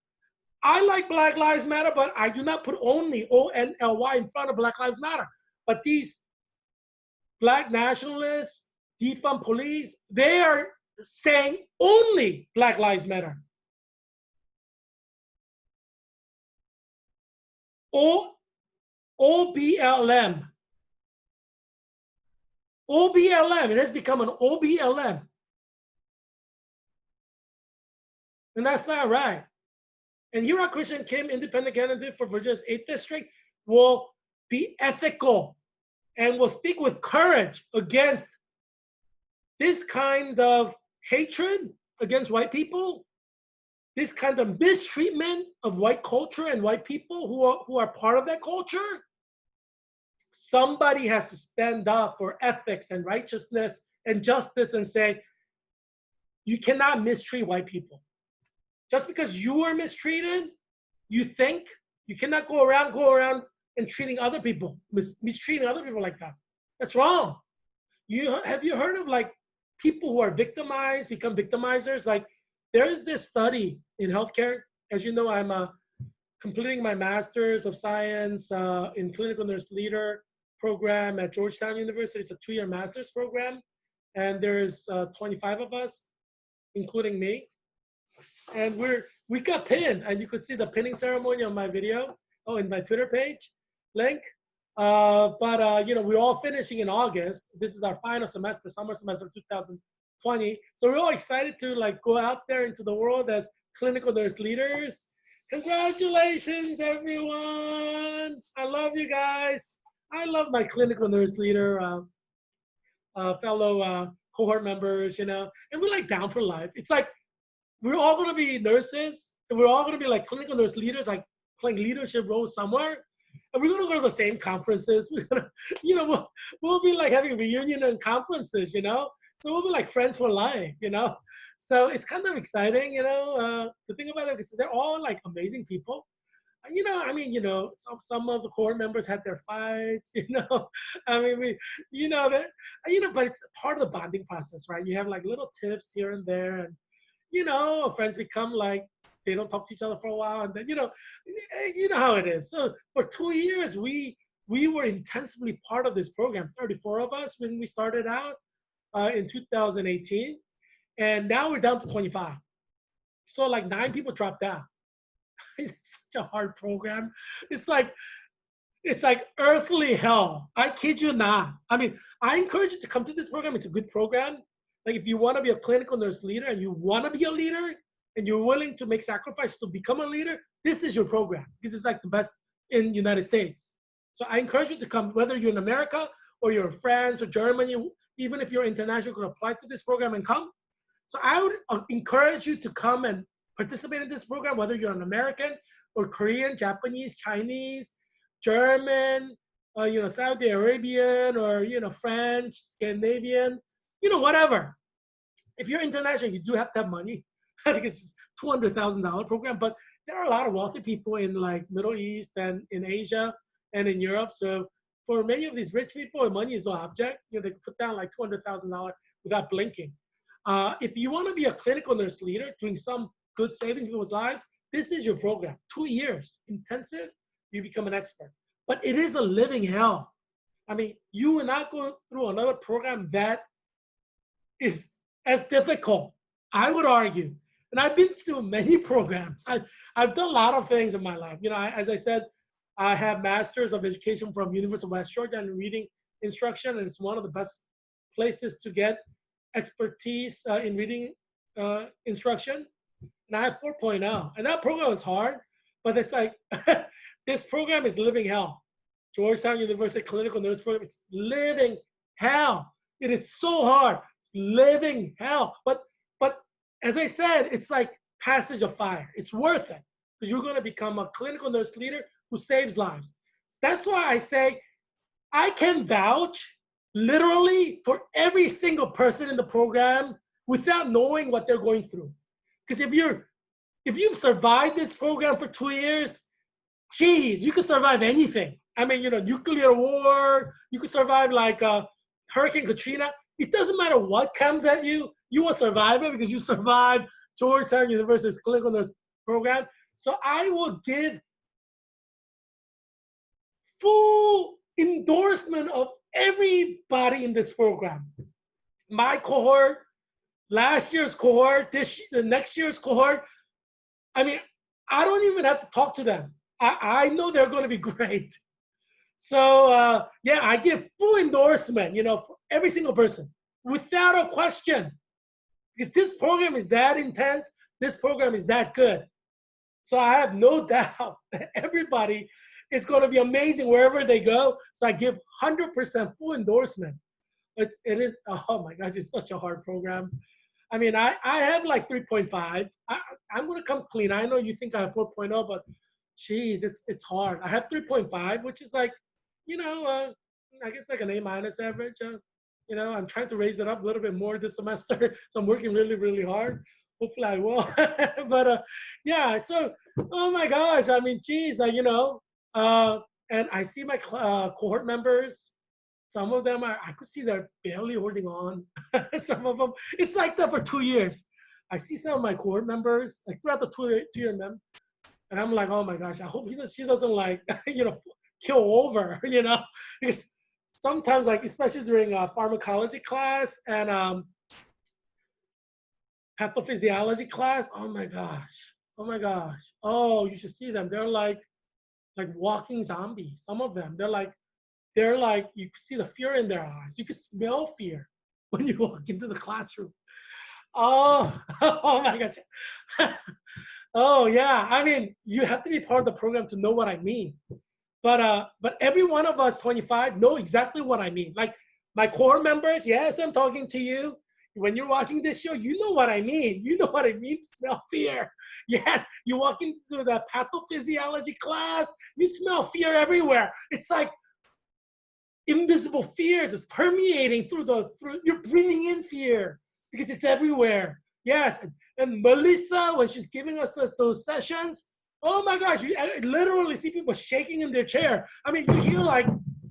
I like Black Lives Matter, but I do not put only O-N-L-Y in front of Black Lives Matter. But these black nationalists, defund police, they are saying only Black Lives Matter. OBLM. OBLM, it has become an OBLM. And that's not right. And Heerak Christian Kim, independent candidate for Virginia's 8th district, will be ethical and will speak with courage against this kind of hatred against white people, this kind of mistreatment of white culture and white people who are part of that culture. Somebody has to stand up for ethics and righteousness and justice and say, you cannot mistreat white people. Just because you are mistreated, you think you cannot go around and treating other people, mistreating other people like that. That's wrong. Have you heard of like people who are victimized, become victimizers? Like there is this study in healthcare. As you know, I'm completing my Master's of Science in Clinical Nurse Leader program at Georgetown University. It's a 2-year master's program. And there's 25 of us, including me. And we got pinned, and you could see the pinning ceremony on my video, in my Twitter page link. We're all finishing in August. This is our final semester, summer semester 2020. So we're all excited to like go out there into the world as clinical nurse leaders. Congratulations, everyone! I love you guys. I love my clinical nurse leader, fellow cohort members, and we're like down for life. It's like we're all going to be nurses, and we're all going to be like clinical nurse leaders, like playing leadership roles somewhere. And we're going to go to the same conferences. We're going to, we'll be like having reunion and conferences, So we'll be like friends for life, So it's kind of exciting, to think about it because they're all like amazing people. I mean, some of the core members had their fights, I mean, that, but it's part of the bonding process, right? You have like little tips here and there, and, friends become like, they don't talk to each other for a while, and then, you know how it is. So for 2 years, we were intensively part of this program, 34 of us when we started out in 2018, and now we're down to 25. So like 9 people dropped out. It's such a hard program. It's like earthly hell. I kid you not. I mean, I encourage you to come to this program. It's a good program. Like if you want to be a clinical nurse leader and you want to be a leader and you're willing to make sacrifice to become a leader, this is your program because it's like the best in the United States. So I encourage you to come, whether you're in America or you're in France or Germany, even if you're international, you can apply to this program and come. So I would encourage you to come and participate in this program, whether you're an American or Korean, Japanese, Chinese, German, Saudi Arabian, or, French, Scandinavian, whatever. If you're international, you do have to have money. I think it's $200,000 program, but there are a lot of wealthy people in like Middle East and in Asia and in Europe. So for many of these rich people, money is no object. They can put down like $200,000 without blinking. If you want to be a clinical nurse leader, doing some good saving people's lives, this is your program. 2 years, intensive, you become an expert. But it is a living hell. I mean, you will not go through another program that is as difficult, I would argue. And I've been to many programs. I've done a lot of things in my life. As I said, I have Masters of Education from University of West Georgia in reading instruction, and it's one of the best places to get expertise in reading instruction. And I have 4.0. And that program is hard, but it's like, this program is living hell. Georgetown University Clinical Nurse Program, it's living hell. It is so hard. It's living hell. But as I said, it's like passage of fire. It's worth it because you're going to become a clinical nurse leader who saves lives. That's why I say I can vouch literally for every single person in the program without knowing what they're going through. Because if you've survived this program for 2 years, geez, you could survive anything. I mean, nuclear war, you could survive like Hurricane Katrina. It doesn't matter what comes at you, you will survive it because you survived Georgetown University's clinical nurse program. So I will give full endorsement of everybody in this program. My cohort, last year's cohort, the next year's cohort. I mean, I don't even have to talk to them. I know they're going to be great. So yeah, I give full endorsement, for every single person without a question, because this program is that intense. This program is that good. So I have no doubt that everybody is going to be amazing wherever they go. So I give 100% full endorsement. It is, oh my gosh, it's such a hard program. I mean, I have like 3.5. I'm going to come clean. I know you think I have 4.0, but geez, it's hard. I have 3.5, which is like, I guess like an A- average. I'm trying to raise it up a little bit more this semester. So I'm working really, really hard. Hopefully I will. But yeah, so, oh my gosh. I mean, geez, and I see my cohort members. Some of them I could see they're barely holding on. Some of them, it's like that for 2 years. I see some of my cohort members, like throughout the two-year mem, and I'm like, oh my gosh, I hope she doesn't like, kill over, because sometimes, like, especially during pharmacology class and pathophysiology class, oh my gosh, oh, you should see them. They're like walking zombies. Some of them, they're like, you can see the fear in their eyes. You can smell fear when you walk into the classroom. Oh, oh my gosh. Oh yeah, I mean, you have to be part of the program to know what I mean. But every one of us 25 know exactly what I mean. Like my core members, yes, I'm talking to you. When you're watching this show, you know what I mean. You know what I mean to smell fear. Yes, you walk into the pathophysiology class, you smell fear everywhere. It's like invisible fear just permeating through you're breathing in fear because it's everywhere. Yes, and Melissa, when she's giving us those sessions, Oh my gosh, I literally see people shaking in their chair. I mean, you hear like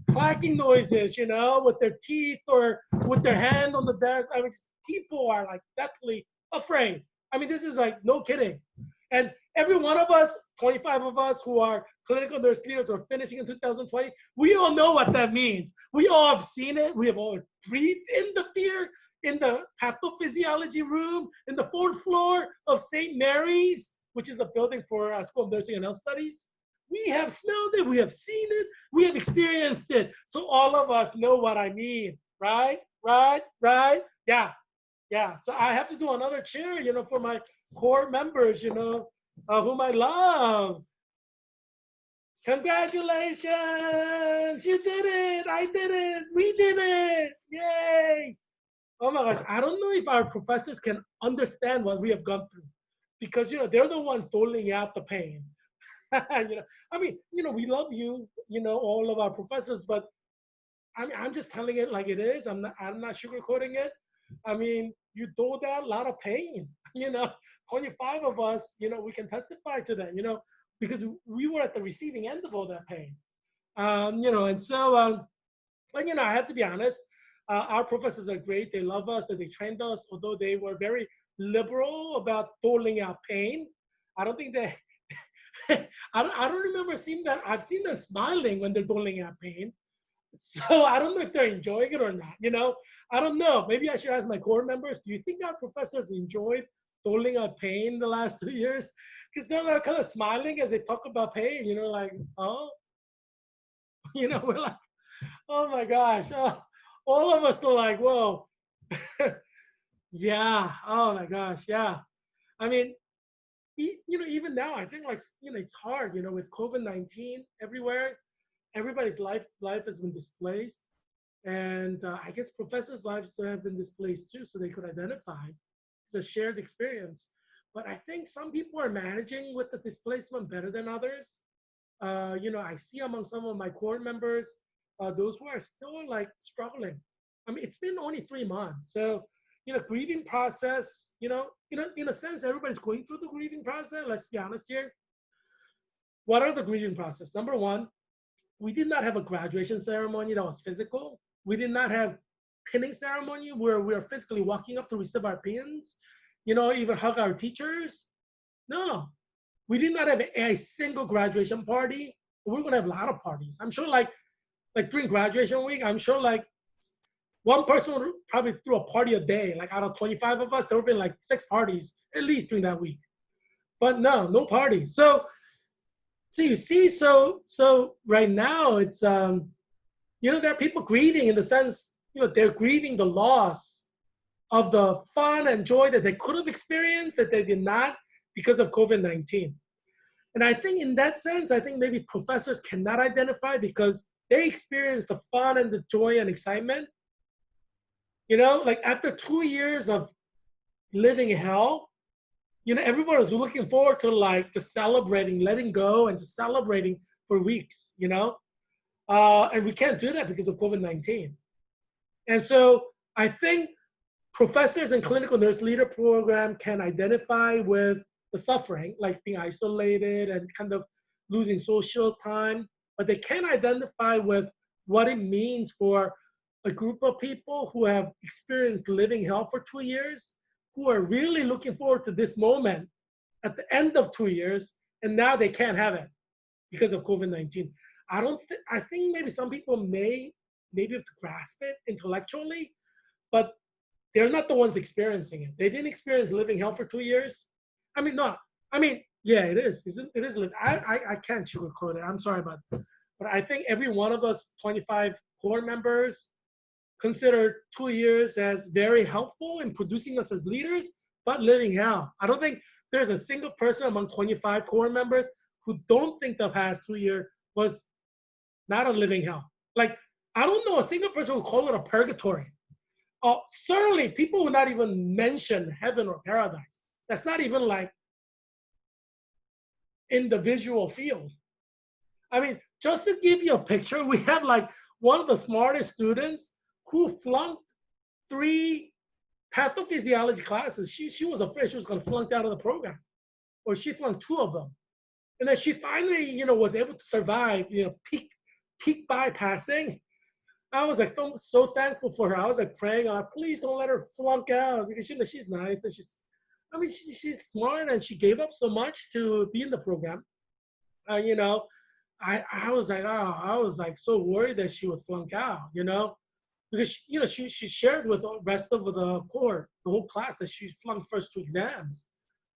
clacking noises, you know, with their teeth or with their hand on the desk. I mean, people are like deathly afraid. I mean, this is like no kidding. And every one of us, 25 of us who are clinical nurse leaders or finishing in 2020, we all know what that means. We all have seen it. We have all breathed in the fear in the pathophysiology room, in the fourth floor of St. Mary's, which is the building for School of Nursing and Health Studies. We have smelled it, we have seen it, we have experienced it. So all of us know what I mean, right? Right? Yeah, yeah. So I have to do another cheer, you know, for my core members, you know, whom I love. Congratulations! You did it! I did it! We did it! Yay! Oh my gosh, I don't know if our professors can understand what we have gone through because, you know, they're the ones doling out the pain. You know, I mean, you know, we love you, you know, all of our professors, but I'm just telling it like it is. I'm not sugarcoating it. I mean, you doled out a lot of pain, you know, 25 of us, you know, we can testify to that, you know, because we were at the receiving end of all that pain. You know, and so, but, you know, I have to be honest, our professors are great. They love us and they trained us, although they were very liberal about doling out pain. I don't think they, I don't remember seeing that. I've seen them smiling when they're doling out pain. So I don't know if they're enjoying it or not. You know, I don't know. Maybe I should ask my core members. Do you think our professors enjoyed doling out pain the last 2 years? Because they're like kind of smiling as they talk about pain. You know, like, oh, you know, we're like, oh my gosh, oh, all of us are like, whoa, yeah, oh my gosh, yeah. I mean, you know, even now, I think like, you know, it's hard, you know, with COVID-19 everywhere, everybody's life has been displaced. And I guess professors' lives have been displaced too, so they could identify. It's a shared experience. But I think some people are managing with the displacement better than others. You know, I see among some of my core members, those who are still like struggling. I mean, it's been only 3 months. So, you know, grieving process, in a sense, everybody's going through the grieving process. Let's be honest here. What are the grieving process? Number one, we did not have a graduation ceremony that was physical. We did not have pinning ceremony where we are physically walking up to receive our pins, you know, even hug our teachers. No, we did not have a single graduation party. We're gonna have a lot of parties. I'm sure like during graduation week, I'm sure like one person would probably threw a party a day. Like out of 25 of us, there would have been like 6 parties at least during that week. But no parties. So you see, so right now it's you know, there are people grieving in the sense, you know, they're grieving the loss of the fun and joy that they could have experienced that they did not because of COVID-19. And I think in that sense, I think maybe professors cannot identify because they experienced the fun and the joy and excitement. You know, like after 2 years of living hell, you know, everybody was looking forward to like to celebrating, letting go and just celebrating for weeks, you know? And we can't do that because of COVID-19. And so I think professors in clinical nurse leader program can identify with the suffering, like being isolated and kind of losing social time, but they can't identify with what it means for a group of people who have experienced living hell for 2 years, who are really looking forward to this moment at the end of 2 years, and now they can't have it because of COVID-19. I think maybe some people maybe have to grasp it intellectually, but they're not the ones experiencing it. They didn't experience living hell for 2 years. I mean, no. I mean, yeah, it is. It is living. I can't sugarcoat it. I'm sorry about that. But I think every one of us 25 core members consider 2 years as very helpful in producing us as leaders, but living hell. I don't think there's a single person among 25 core members who don't think the past 2 years was not a living hell. Like, I don't know a single person who call it a purgatory. Certainly, people would not even mention heaven or paradise. That's not even like in the visual field. I mean, just to give you a picture, we had like one of the smartest students who flunked 3 pathophysiology classes. She was afraid she was going to flunk out of the program, or she flunked 2 of them. And then she finally, was able to survive, peak bypassing. I was like so thankful for her. I was like praying, please don't let her flunk out because she's nice and I mean, she's smart and she gave up so much to be in the program. Uh, you know, I was like, I was like so worried that she would flunk out, because she shared with the rest of the court, the whole class, that she flunked first two exams.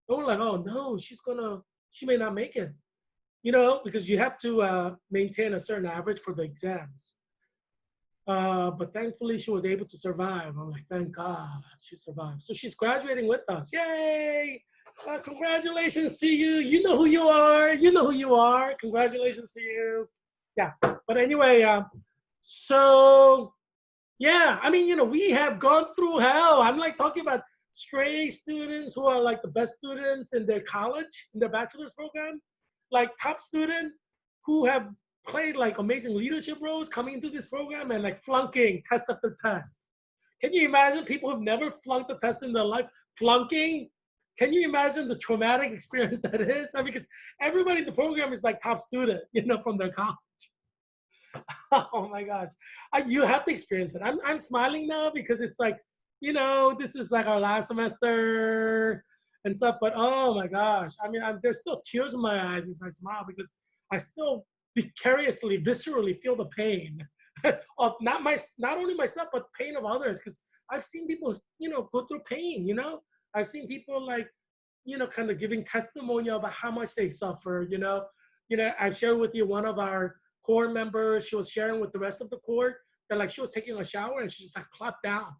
They were like, oh no, she may not make it, because you have to maintain a certain average for the exams. But thankfully, she was able to survive. I'm like, thank God she survived. So she's graduating with us. Yay! Congratulations to you. You know who you are. You know who you are. Congratulations to you. Yeah. But anyway, so yeah, I mean, we have gone through hell. I'm like talking about stray students who are like the best students in their college, in their bachelor's program, like top student who have played like amazing leadership roles coming into this program and like flunking test after test. Can you imagine people who've never flunked a test in their life flunking? Can you imagine the traumatic experience that is? I mean, because everybody in the program is like top student, from their college. Oh my gosh, you have to experience it. I'm smiling now because it's like, this is like our last semester and stuff. But oh my gosh, I mean, there's still tears in my eyes as I smile because I still vicariously, viscerally feel the pain of not only myself but pain of others, because I've seen people, go through pain. I've seen people like, kind of giving testimony about how much they suffer. I've shared with you one of our core members. She was sharing with the rest of the court that like she was taking a shower and she just like plopped down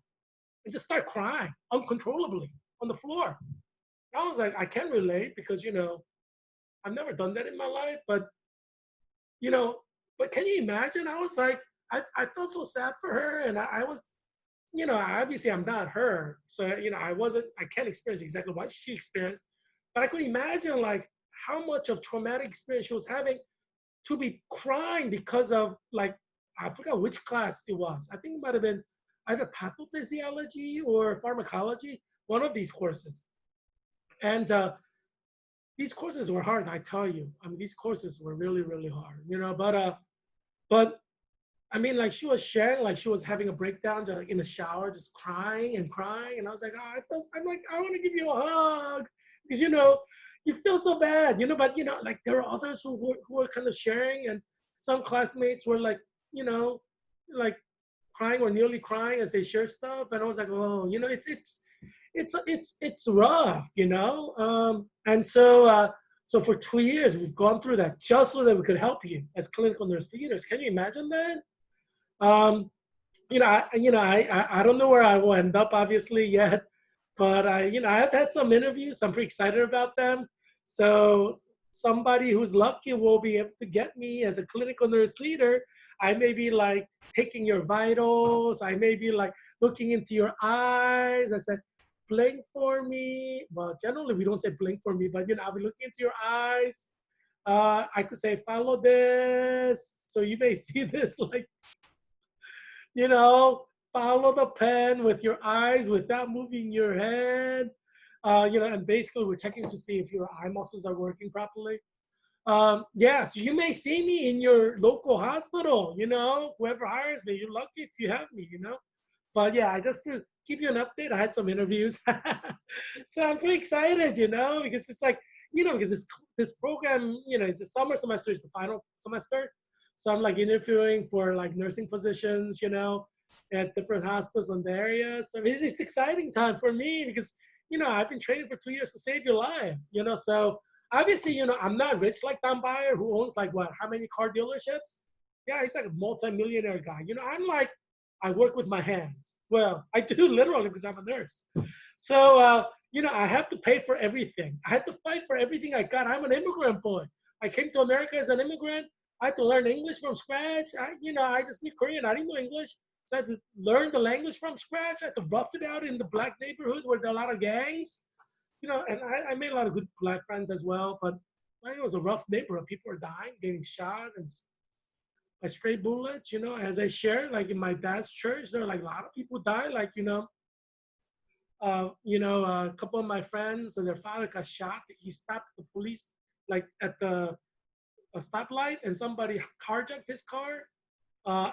and just started crying uncontrollably on the floor. I was like, I can't relate because I've never done that in my life, but you know, but can you imagine? I was like, I felt so sad for her, and I was, obviously I'm not her, so I can't experience exactly what she experienced, but I could imagine like how much of traumatic experience she was having to be crying because of like, I forgot which class it was. I think it might have been either pathophysiology or pharmacology, one of these courses. And these courses were hard, I tell you. I mean, these courses were really, really hard, but I mean, like she was sharing, like she was having a breakdown just in the shower, just crying and crying. And I was like, I'm like, I want to give you a hug because, you feel so bad, but, like there are others who were kind of sharing, and some classmates were like, like crying or nearly crying as they share stuff. And I was like, oh, it's rough, and so for 2 years we've gone through that just so that we could help you as clinical nurse leaders. Can you imagine that? Um, I don't know where I will end up obviously yet, but I've had some interviews. I'm pretty excited about them. So somebody who's lucky will be able to get me as a clinical nurse leader. I may be like taking your vitals. I may be like looking into your eyes. I said, blink for me. Well, generally we don't say blink for me, but I'll be looking into your eyes. I could say follow this. So you may see this like, follow the pen with your eyes without moving your head. And basically we're checking to see if your eye muscles are working properly. Yeah, so you may see me in your local hospital, whoever hires me, you're lucky if you have me, But yeah, just to give you an update, I had some interviews. So I'm pretty excited, because it's like, because this program, it's the summer semester, is the final semester. So I'm like interviewing for like nursing positions, at different hospitals in the area. So it's exciting time for me because, I've been training for 2 years to save your life, so obviously, I'm not rich like Don Bayer, who owns like what, how many car dealerships? Yeah, he's like a multi-millionaire guy. I'm like, I work with my hands. Well, I do literally because I'm a nurse. So, I have to pay for everything. I had to fight for everything I got. I'm an immigrant boy. I came to America as an immigrant. I had to learn English from scratch. I just speak Korean. I didn't know English. So I had to learn the language from scratch. I had to rough it out in the black neighborhood where there are a lot of gangs. And I made a lot of good black friends as well, but it was a rough neighborhood. People were dying, getting shot and by stray bullets, as I shared, like in my dad's church, there were like a lot of people died, like, a couple of my friends and their father got shot. He stopped the police like at the a stoplight, and somebody carjacked his car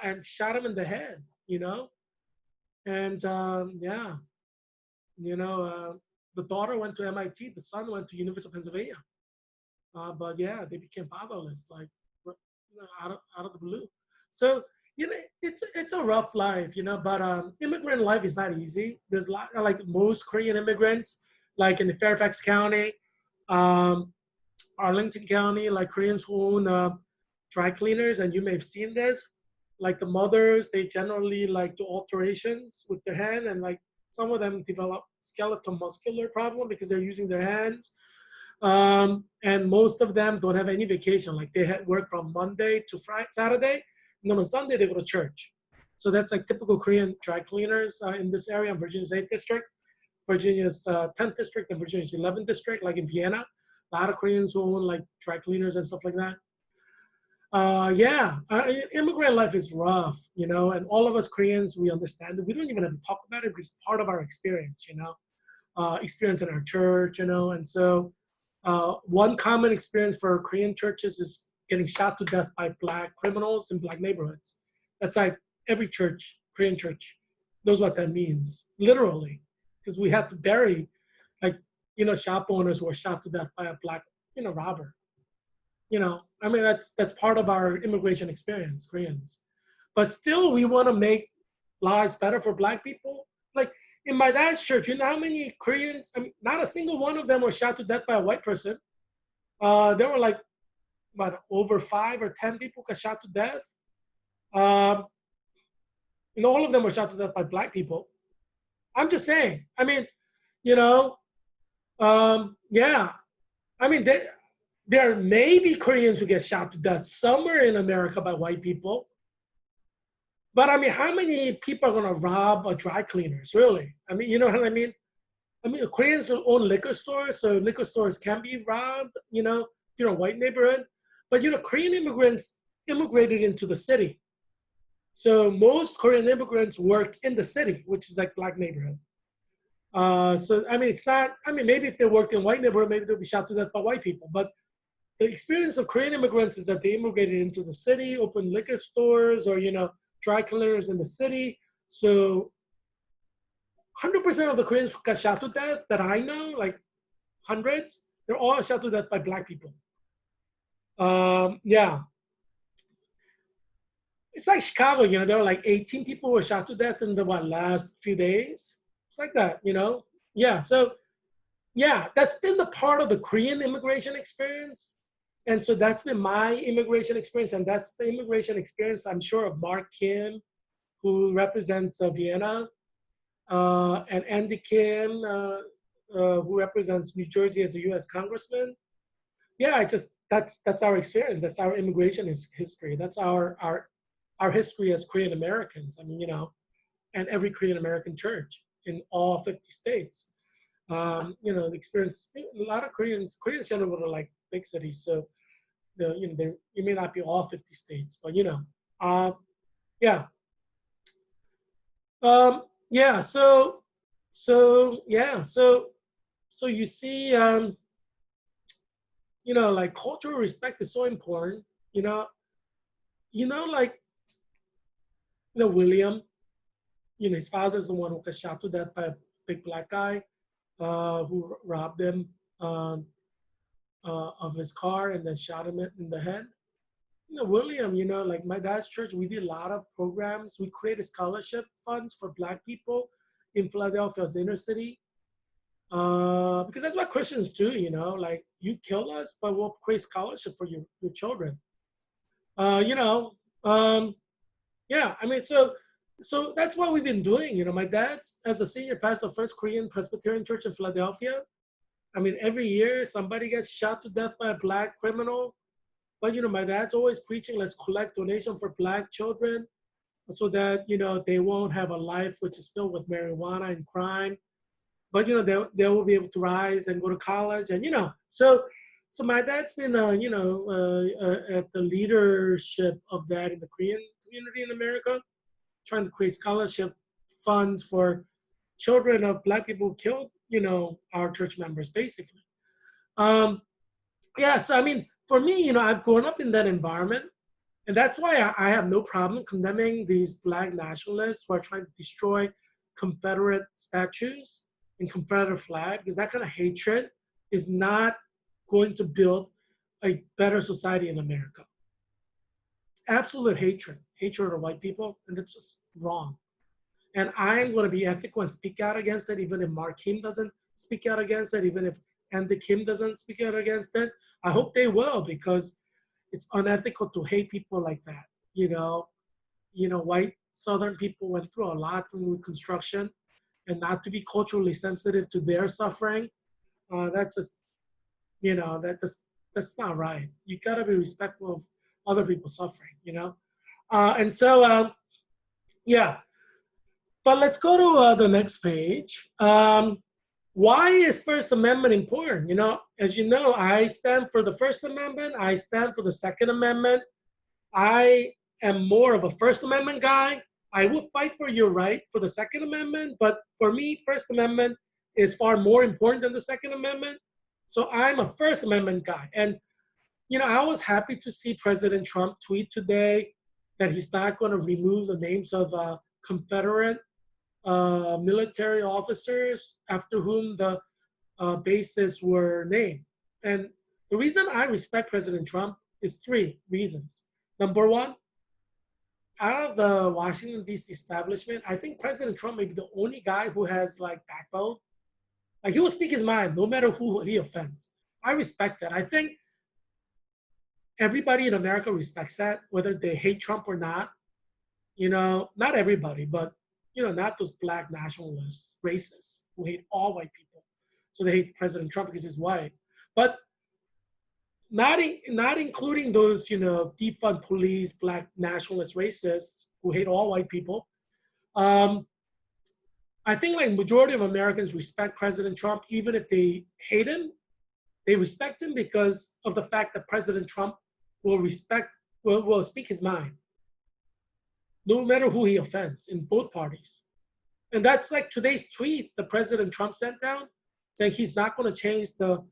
and shot him in the head. And yeah, you know, the daughter went to MIT, the son went to University of Pennsylvania. But yeah, they became fatherless, like out of the blue. So it's a rough life, But immigrant life is not easy. There's a lot, like most Korean immigrants, like in the Fairfax County, um, Arlington County, like Koreans who own dry cleaners, and you may have seen this. Like the mothers, they generally like do alterations with their hand, and like some of them develop skeletal muscular problem because they're using their hands. And most of them don't have any vacation. Like they work from Monday to Friday, Saturday, and then on Sunday they go to church. So that's like typical Korean dry cleaners in this area, in Virginia's 8th district, Virginia's 10th district, and Virginia's 11th district, like in Vienna. A lot of Koreans who own like dry cleaners and stuff like that. Yeah, immigrant life is rough, and all of us Koreans, we understand it. We don't even have to talk about it because it's part of our experience, experience in our church, and so one common experience for Korean churches is getting shot to death by Black criminals in Black neighborhoods. That's like every church, Korean church, knows what that means, literally, because we had to bury, like, shop owners who were shot to death by a Black, robber. I mean, that's part of our immigration experience, Koreans. But still, we want to make lives better for Black people. Like in my dad's church, you know how many Koreans? I mean, not a single one of them were shot to death by a white person. There were like about over 5 or 10 people got shot to death. All of them were shot to death by Black people. I'm just saying. I mean, yeah. I mean, there may be Koreans who get shot to death somewhere in America by white people. But I mean, how many people are going to rob a dry cleaners, really? I mean, you know what I mean? I mean, Koreans own liquor stores, so liquor stores can be robbed, if you're a white neighborhood. But, Korean immigrants immigrated into the city. So most Korean immigrants work in the city, which is like Black neighborhood. So, I mean, it's not, I mean, maybe if they worked in white neighborhood, maybe they'll be shot to death by white people. But the experience of Korean immigrants is that they immigrated into the city, opened liquor stores or, dry cleaners in the city. So 100% of the Koreans who got shot to death that I know, like hundreds, they're all shot to death by Black people. Yeah. It's like Chicago, there were like 18 people who were shot to death in the last few days. It's like that, Yeah, so yeah, that's been the part of the Korean immigration experience. And so that's been my immigration experience, and that's the immigration experience, I'm sure, of Mark Kim, who represents Vienna, and Andy Kim, who represents New Jersey as a U.S. congressman. Yeah, that's our experience. That's our immigration history. That's our history as Korean Americans. I mean, and every Korean American church in all 50 states. The experience. A lot of Koreans tend to go to like big cities, so you may not be all 50 states, but yeah. Yeah. So you see, like cultural respect is so important. Like William. His father's the one who got shot to death by a big Black guy who robbed him of his car and then shot him in the head. William, like my dad's church, we did a lot of programs. We created scholarship funds for Black people in Philadelphia's inner city. Because that's what Christians do, like you kill us, but we'll create scholarship for your children. Yeah, I mean, so that's what we've been doing. My dad, as a senior pastor of First Korean Presbyterian Church in Philadelphia, I mean, every year somebody gets shot to death by a Black criminal. But, my dad's always preaching, let's collect donation for Black children so that, they won't have a life which is filled with marijuana and crime. But, they will be able to rise and go to college. And, so my dad's been, at the leadership of that in the Korean community in America, trying to create scholarship funds for children of Black people who killed, our church members, basically. Yeah, so I mean, for me, I've grown up in that environment, and that's why I have no problem condemning these black nationalists who are trying to destroy Confederate statues and Confederate flag, because that kind of hatred is not going to build a better society in America. It's absolute hatred, hatred of white people, and that's just wrong. And I'm going to be ethical and speak out against it, even if Mark Kim doesn't speak out against it, even if Andy Kim doesn't speak out against it. I hope they will, because it's unethical to hate people like that. White Southern people went through a lot from Reconstruction, and not to be culturally sensitive to their suffering, that's just, that's not right. You gotta be respectful of other people's suffering. And so, yeah. But let's go to the next page. Why is First Amendment important? As you know, I stand for the First Amendment. I stand for the Second Amendment. I am more of a First Amendment guy. I will fight for your right for the Second Amendment, but for me, First Amendment is far more important than the Second Amendment. So I'm a First Amendment guy. And, I was happy to see President Trump tweet today that he's not going to remove the names of Confederate military officers after whom the bases were named. And the reason I respect President Trump is three reasons. Number one, out of the Washington, D.C. establishment, I think President Trump may be the only guy who has backbone. He will speak his mind no matter who he offends. I respect that. I think everybody in America respects that, whether they hate Trump or not. Not everybody, but not those black nationalists, racists who hate all white people. So they hate President Trump because he's white. But not including those, defund police, black nationalist racists who hate all white people. I think majority of Americans respect President Trump, even if they hate him. They respect him because of the fact that President Trump will speak his mind, no matter who he offends in both parties. And that's today's tweet the President Trump sent down, saying he's not going to change the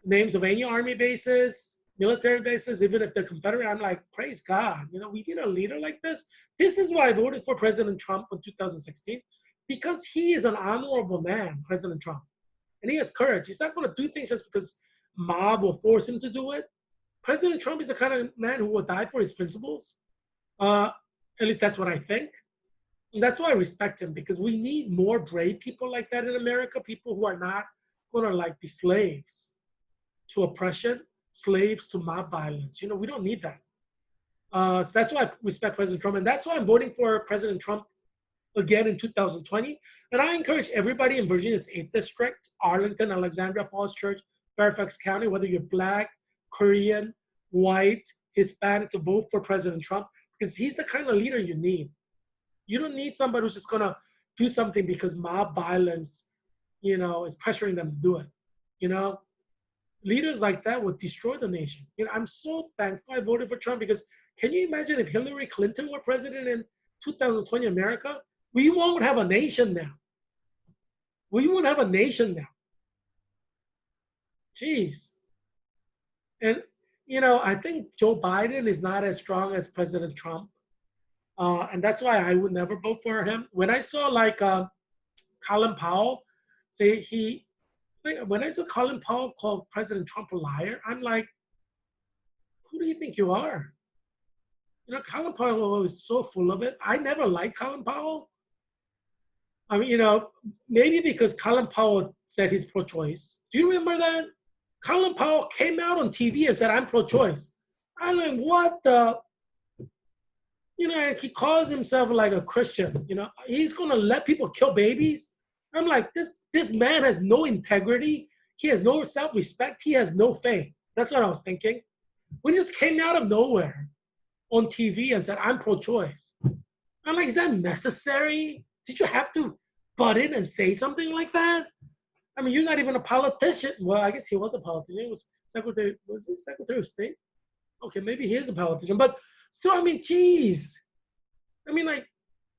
names of any army bases, military bases, even if they're Confederate. I'm like, praise God. We need a leader like this. This is why I voted for President Trump in 2016, because he is an honorable man, President Trump. And he has courage. He's not going to do things just because mob will force him to do it. President Trump is the kind of man who will die for his principles. At least that's what I think. And that's why I respect him, because we need more brave people like that in America, people who are not going to be slaves to oppression, slaves to mob violence. We don't need that. So that's why I respect President Trump. And that's why I'm voting for President Trump again in 2020. And I encourage everybody in Virginia's 8th District, Arlington, Alexandria Falls Church, Fairfax County, whether you're Black, Korean, white, Hispanic, to vote for President Trump, because he's the kind of leader you need. You don't need somebody who's just going to do something because mob violence, is pressuring them to do it. Leaders like that would destroy the nation. I'm so thankful I voted for Trump, because can you imagine if Hillary Clinton were president in 2020 America? We won't have a nation now. We won't have a nation now. Jeez. And, I think Joe Biden is not as strong as President Trump. And that's why I would never vote for him. When I saw Colin Powell say when I saw Colin Powell call President Trump a liar, I'm like, who do you think you are? Colin Powell is so full of it. I never liked Colin Powell. I mean, maybe because Colin Powell said he's pro-choice. Do you remember that? Colin Powell came out on TV and said, I'm pro-choice. I'm like, what the? He calls himself a Christian. He's going to let people kill babies. I'm like, this man has no integrity. He has no self-respect. He has no faith. That's what I was thinking. When he just came out of nowhere on TV and said, I'm pro-choice. I'm like, is that necessary? Did you have to butt in and say something like that? I mean, you're not even a politician. Well, I guess he was a politician. He was Secretary of State? Okay, maybe he is a politician. But still, I mean, geez. I mean,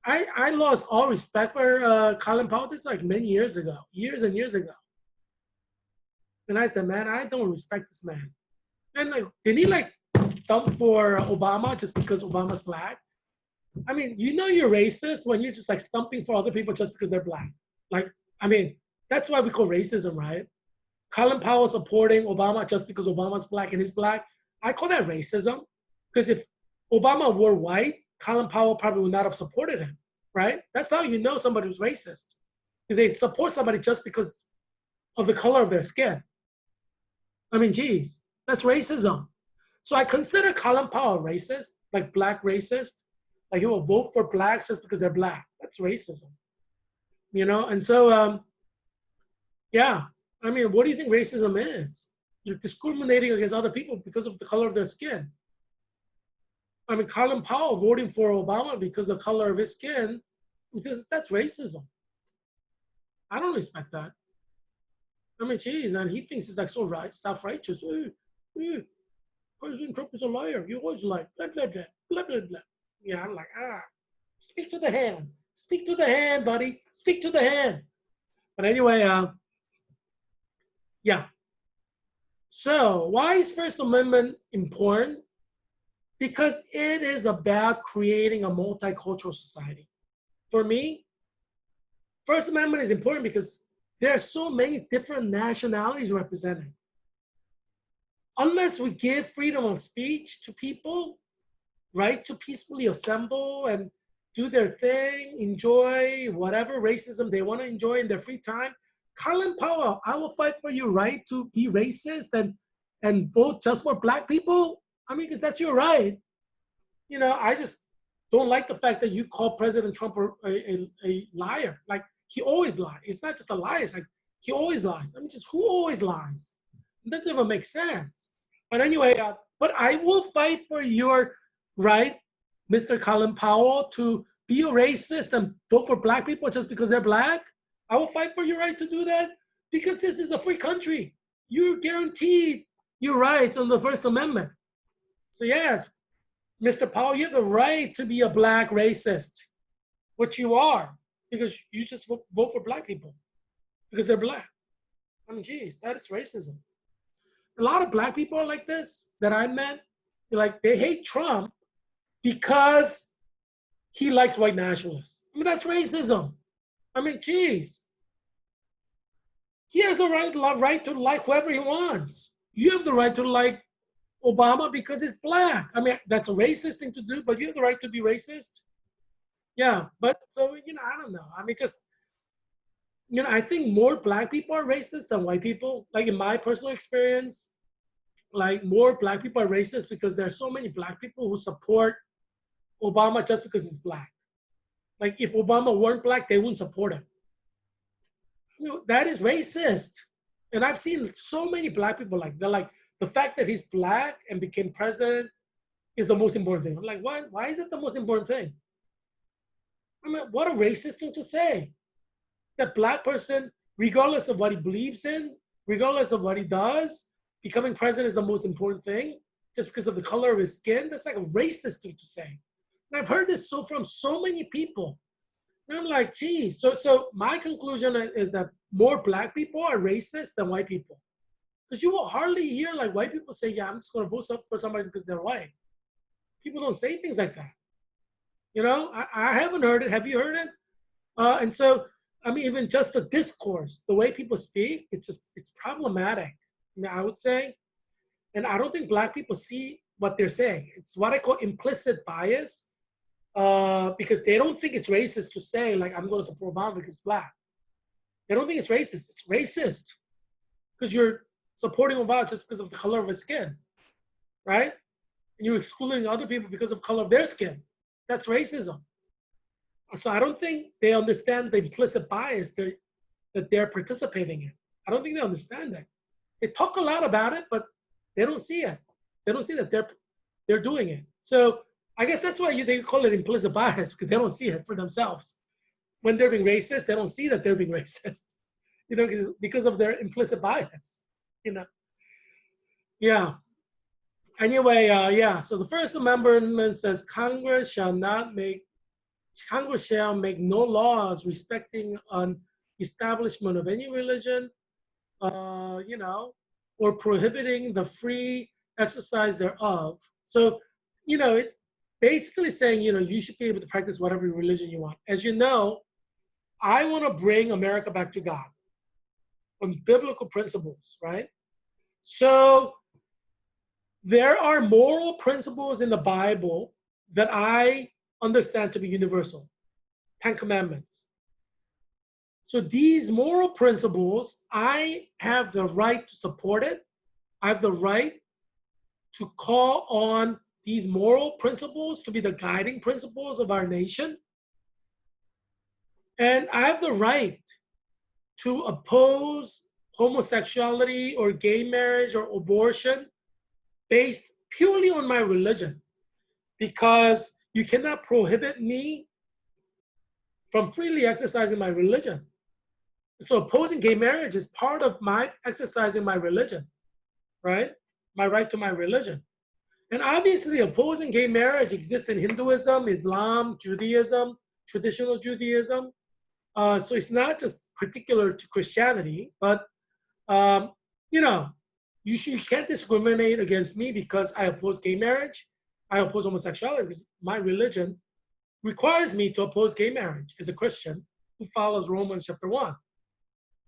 I lost all respect for Colin Powell. This many years ago, years and years ago. And I said, man, I don't respect this man. And like, didn't he like stump for Obama just because Obama's black? I mean, you know you're racist when you're just like stumping for other people just because they're black. Like, I mean, that's why we call racism, right? Colin Powell supporting Obama just because Obama's black and he's black. I call that racism because if Obama were white, Colin Powell probably would not have supported him, right? That's how you know somebody was racist, because they support somebody just because of the color of their skin. I mean, geez, that's racism. So I consider Colin Powell racist, like black racist. Like he will vote for blacks just because they're black. That's racism, you know? And so, yeah, I mean, what do you think racism is? You're discriminating against other people because of the color of their skin. I mean, Colin Powell voting for Obama because of the color of his skin, that's racism. I don't respect that. I mean, geez, and he thinks he's like so right, self-righteous. President Trump is a liar. You always lie. Blah, blah, blah, blah, blah, blah. Yeah, I'm like, speak to the hand. Speak to the hand, buddy. Speak to the hand. But anyway, yeah. So why is First Amendment important? Because it is about creating a multicultural society. For me, First Amendment is important because there are so many different nationalities represented. Unless we give freedom of speech to people, right, to peacefully assemble and do their thing, enjoy whatever racism they want to enjoy in their free time. Colin Powell, I will fight for your right to be racist and vote just for black people. I mean, because that's your right. You know, I just don't like the fact that you call President Trump a liar. Like, he always lies. It's not just a liar. It's like, he always lies. I mean, just who always lies? It doesn't even make sense. But anyway, but I will fight for your right, Mr. Colin Powell, to be a racist and vote for black people just because they're black. I will fight for your right to do that because this is a free country. You're guaranteed your rights on the First Amendment. So yes, Mr. Powell, you have the right to be a black racist, which you are, because you just vote for black people because they're black. I mean, geez, that is racism. A lot of black people are like this that I met. Like, they hate Trump because he likes white nationalists. I mean, that's racism. I mean, geez. He has the right to like whoever he wants. You have the right to like Obama because he's black. I mean, that's a racist thing to do, but you have the right to be racist. Yeah, but so, you know, I don't know. I mean, just, you know, I think more black people are racist than white people. Like, in my personal experience, like, more black people are racist because there are so many black people who support Obama just because he's black. Like, if Obama weren't black, they wouldn't support him. You know, that is racist. And I've seen so many black people like, they're like, the fact that he's black and became president is the most important thing. I'm like, what? Why is it the most important thing? I mean, what a racist thing to say. That black person, regardless of what he believes in, regardless of what he does, becoming president is the most important thing just because of the color of his skin. That's like a racist thing to say. And I've heard this from so many people. And I'm like, geez. So my conclusion is that more black people are racist than white people. Because you will hardly hear like white people say, yeah, I'm just going to vote for somebody because they're white. People don't say things like that. You know, I haven't heard it. Have you heard it? And so, I mean, even just the discourse, the way people speak, it's problematic, I mean, I would say. And I don't think black people see what they're saying. It's what I call implicit bias, because they don't think it's racist to say, like, I'm going to support Obama because he's black. They don't think it's racist. It's racist because you're supporting Obama just because of the color of his skin, right? And you're excluding other people because of the color of their skin. That's racism. So I don't think they understand the implicit bias that they're participating in. I don't think they understand that. They talk a lot about it, but they don't see it. They don't see that they're doing it. So I guess that's why they call it implicit bias, because they don't see it for themselves. When they're being racist, they don't see that they're being racist, you know, because of their implicit bias, you know. Yeah. Anyway, yeah. So the First Amendment says Congress shall make no laws respecting an establishment of any religion, you know, or prohibiting the free exercise thereof. So, it basically saying, you should be able to practice whatever religion you want. As you know, I want to bring America back to God on biblical principles, right? So there are moral principles in the Bible that I understand to be universal. 10 Commandments. So these moral principles, I have the right to support it. I have the right to call on these moral principles to be the guiding principles of our nation. And I have the right to oppose homosexuality or gay marriage or abortion based purely on my religion, because you cannot prohibit me from freely exercising my religion. So opposing gay marriage is part of my exercising my religion, right? My right to my religion. And obviously opposing gay marriage exists in Hinduism, Islam, Judaism, traditional Judaism. So it's not just particular to Christianity, but you can't discriminate against me because I oppose gay marriage. I oppose homosexuality because my religion requires me to oppose gay marriage as a Christian who follows Romans chapter 1.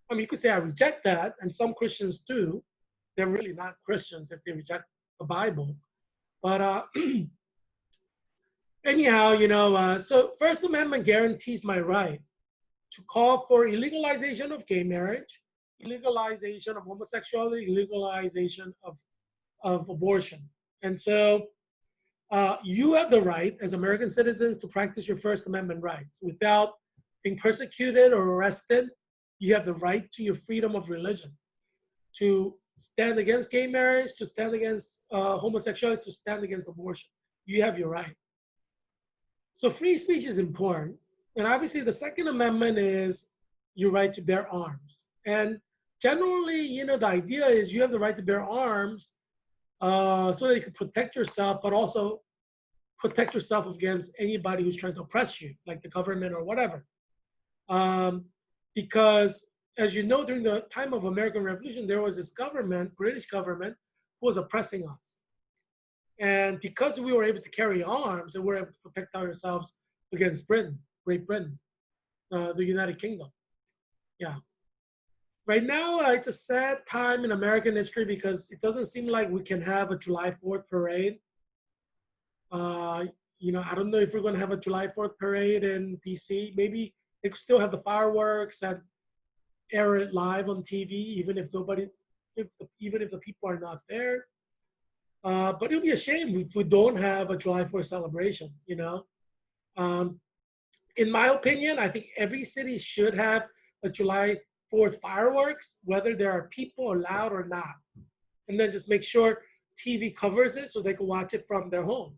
I mean, you could say I reject that, and some Christians do. They're really not Christians if they reject the Bible. But anyhow, so First Amendment guarantees my right to call for illegalization of gay marriage, illegalization of homosexuality, illegalization of abortion. And so you have the right as American citizens to practice your First Amendment rights without being persecuted or arrested. You have the right to your freedom of religion, to stand against gay marriage, to stand against homosexuality, to stand against abortion. You have your right. So free speech is important. And obviously the Second Amendment is your right to bear arms. And generally, the idea is you have the right to bear arms so that you can protect yourself, but also protect yourself against anybody who's trying to oppress you, like the government or whatever. Because as you know, during the time of American Revolution, there was this government, British government, who was oppressing us. And because we were able to carry arms and we were able to protect ourselves against Britain, Great Britain, the United Kingdom. Yeah. Right now, it's a sad time in American history because it doesn't seem like we can have a July 4th parade. I don't know if we're going to have a July 4th parade in DC. Maybe they could still have the fireworks and air it live on TV, even if the people are not there. But it'll be a shame if we don't have a July 4th celebration. In my opinion, I think every city should have a July 4th fireworks, whether there are people allowed or not. And then just make sure TV covers it so they can watch it from their home,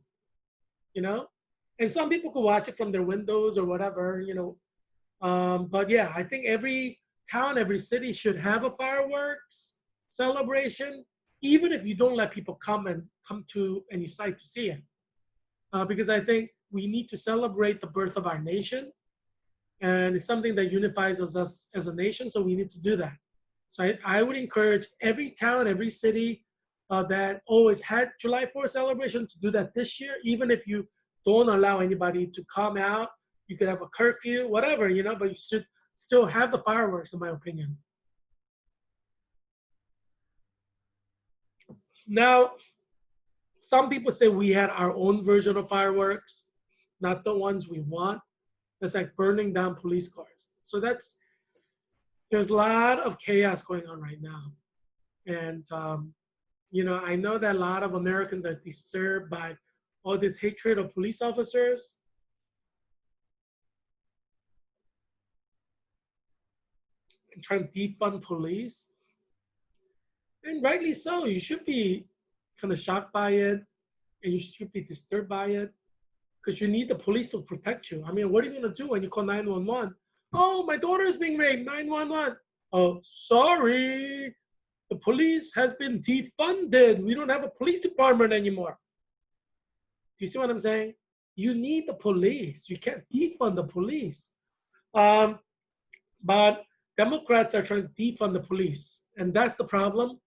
And some people could watch it from their windows or whatever, But yeah, I think every town, every city should have a fireworks celebration, even if you don't let people come to any site to see it. Because I think we need to celebrate the birth of our nation. And it's something that unifies us as a nation, so we need to do that. So I would encourage every town, every city that always had July 4th celebration to do that this year, even if you don't allow anybody to come out. You could have a curfew, whatever, but you should still have the fireworks, in my opinion. Now, some people say we had our own version of fireworks, not the ones we want. That's like burning down police cars. So there's a lot of chaos going on right now. And, I know that a lot of Americans are disturbed by all this hatred of police officers. And trying to defund police. And rightly so. You should be kind of shocked by it, and you should be disturbed by it, because you need the police to protect you. I mean, what are you going to do when you call 911? Oh, my daughter is being raped, 911. Oh, sorry. The police has been defunded. We don't have a police department anymore. Do you see what I'm saying? You need the police. You can't defund the police. But Democrats are trying to defund the police. And that's the problem.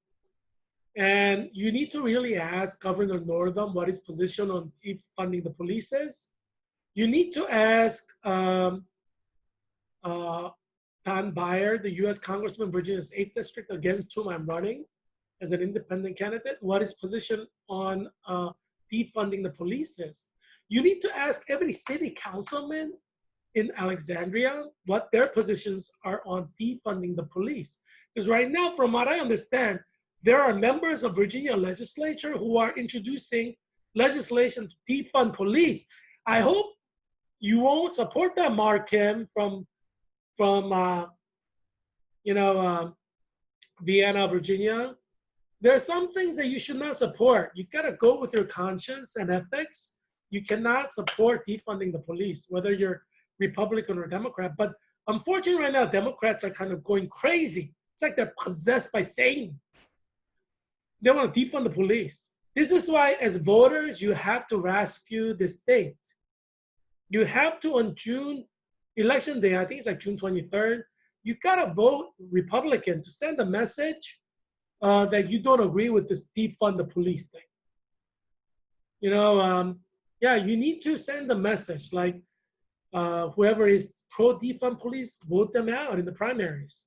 And you need to really ask Governor Northam what his position on defunding the police is. You need to ask uh, Don Beyer, the U.S. Congressman, Virginia's 8th District, against whom I'm running as an independent candidate, what his position on defunding the police is. You need to ask every city councilman in Alexandria what their positions are on defunding the police. Because right now, from what I understand, there are members of Virginia legislature who are introducing legislation to defund police. I hope you won't support that, Mark Kim from Vienna, Virginia. There are some things that you should not support. You gotta go with your conscience and ethics. You cannot support defunding the police, whether you're Republican or Democrat. But unfortunately, right now, Democrats are kind of going crazy. It's like they're possessed by Satan. They want to defund the police. This is why, as voters, you have to rescue the state. You have to, on June, election day, I think it's like June 23rd, you gotta vote Republican to send a message that you don't agree with this defund the police thing. Yeah, you need to send a message like whoever is pro defund police, vote them out in the primaries.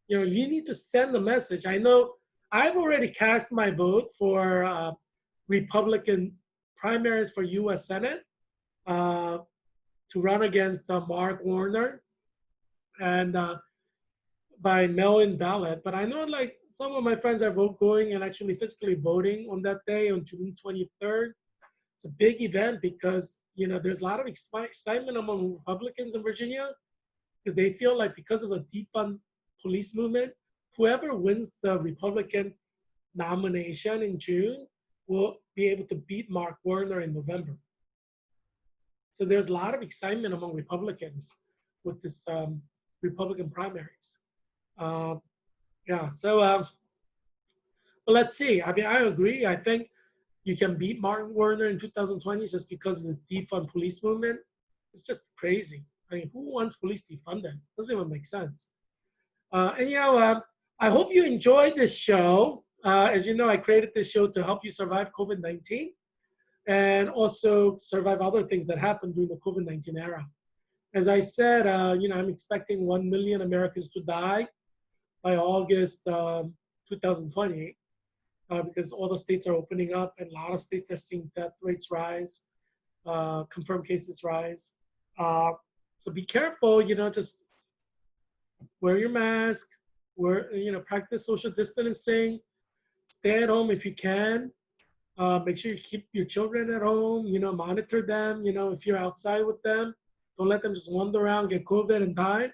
You need to send the message. I know I've already cast my vote for Republican primaries for U.S. Senate to run against Mark Warner and by mail-in ballot. But I know like some of my friends are going and actually physically voting on that day on June 23rd. It's a big event because there's a lot of excitement among Republicans in Virginia because they feel like because of the defund police movement, whoever wins the Republican nomination in June will be able to beat Mark Warner in November. So there's a lot of excitement among Republicans with this Republican primaries. Yeah, so but let's see. I mean, I agree. I think you can beat Martin Warner in 2020 just because of the defund police movement. It's just crazy. I mean, who wants police defunded? Doesn't even make sense. Anyhow, I hope you enjoyed this show. As you know, I created this show to help you survive COVID-19 and also survive other things that happened during the COVID-19 era. As I said, I'm expecting 1 million Americans to die by August 2020 because all the states are opening up and a lot of states are seeing death rates rise, confirmed cases rise. So be careful, just wear your mask, practice social distancing, stay at home if you can. Make sure you keep your children at home, monitor them, if you're outside with them. Don't let them just wander around, get COVID and die.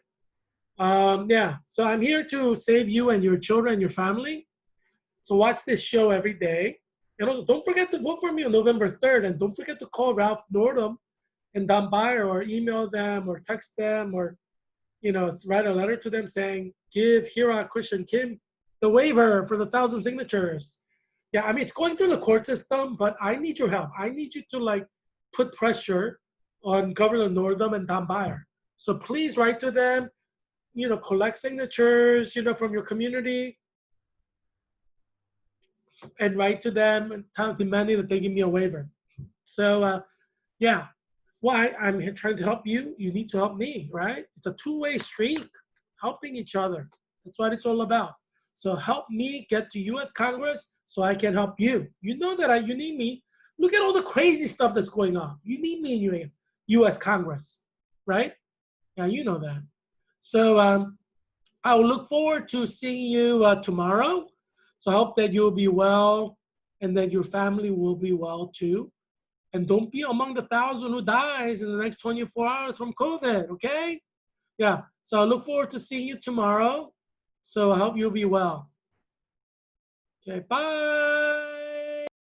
Yeah, so I'm here to save you and your children and your family. So watch this show every day. And also don't forget to vote for me on November 3rd. And don't forget to call Ralph Northam and Don Beyer or email them or text them or, write a letter to them saying, give Heerak Christian Kim the waiver for the 1,000 signatures. Yeah, I mean, it's going through the court system, but I need your help. I need you to put pressure on Governor Northam and Don Beyer. So please write to them, collect signatures, from your community and write to them and demanding that they give me a waiver. So yeah, I'm trying to help you. You need to help me, right? It's a two-way street, helping each other. That's what it's all about. So help me get to U.S. Congress so I can help you. You know that you need me. Look at all the crazy stuff that's going on. You need me in U.S. Congress, right? Yeah, you know that. So I will look forward to seeing you tomorrow. So I hope that you'll be well and that your family will be well too. And don't be among the 1,000 who dies in the next 24 hours from COVID, okay? Yeah, so I look forward to seeing you tomorrow. So I hope you'll be well. Okay, bye.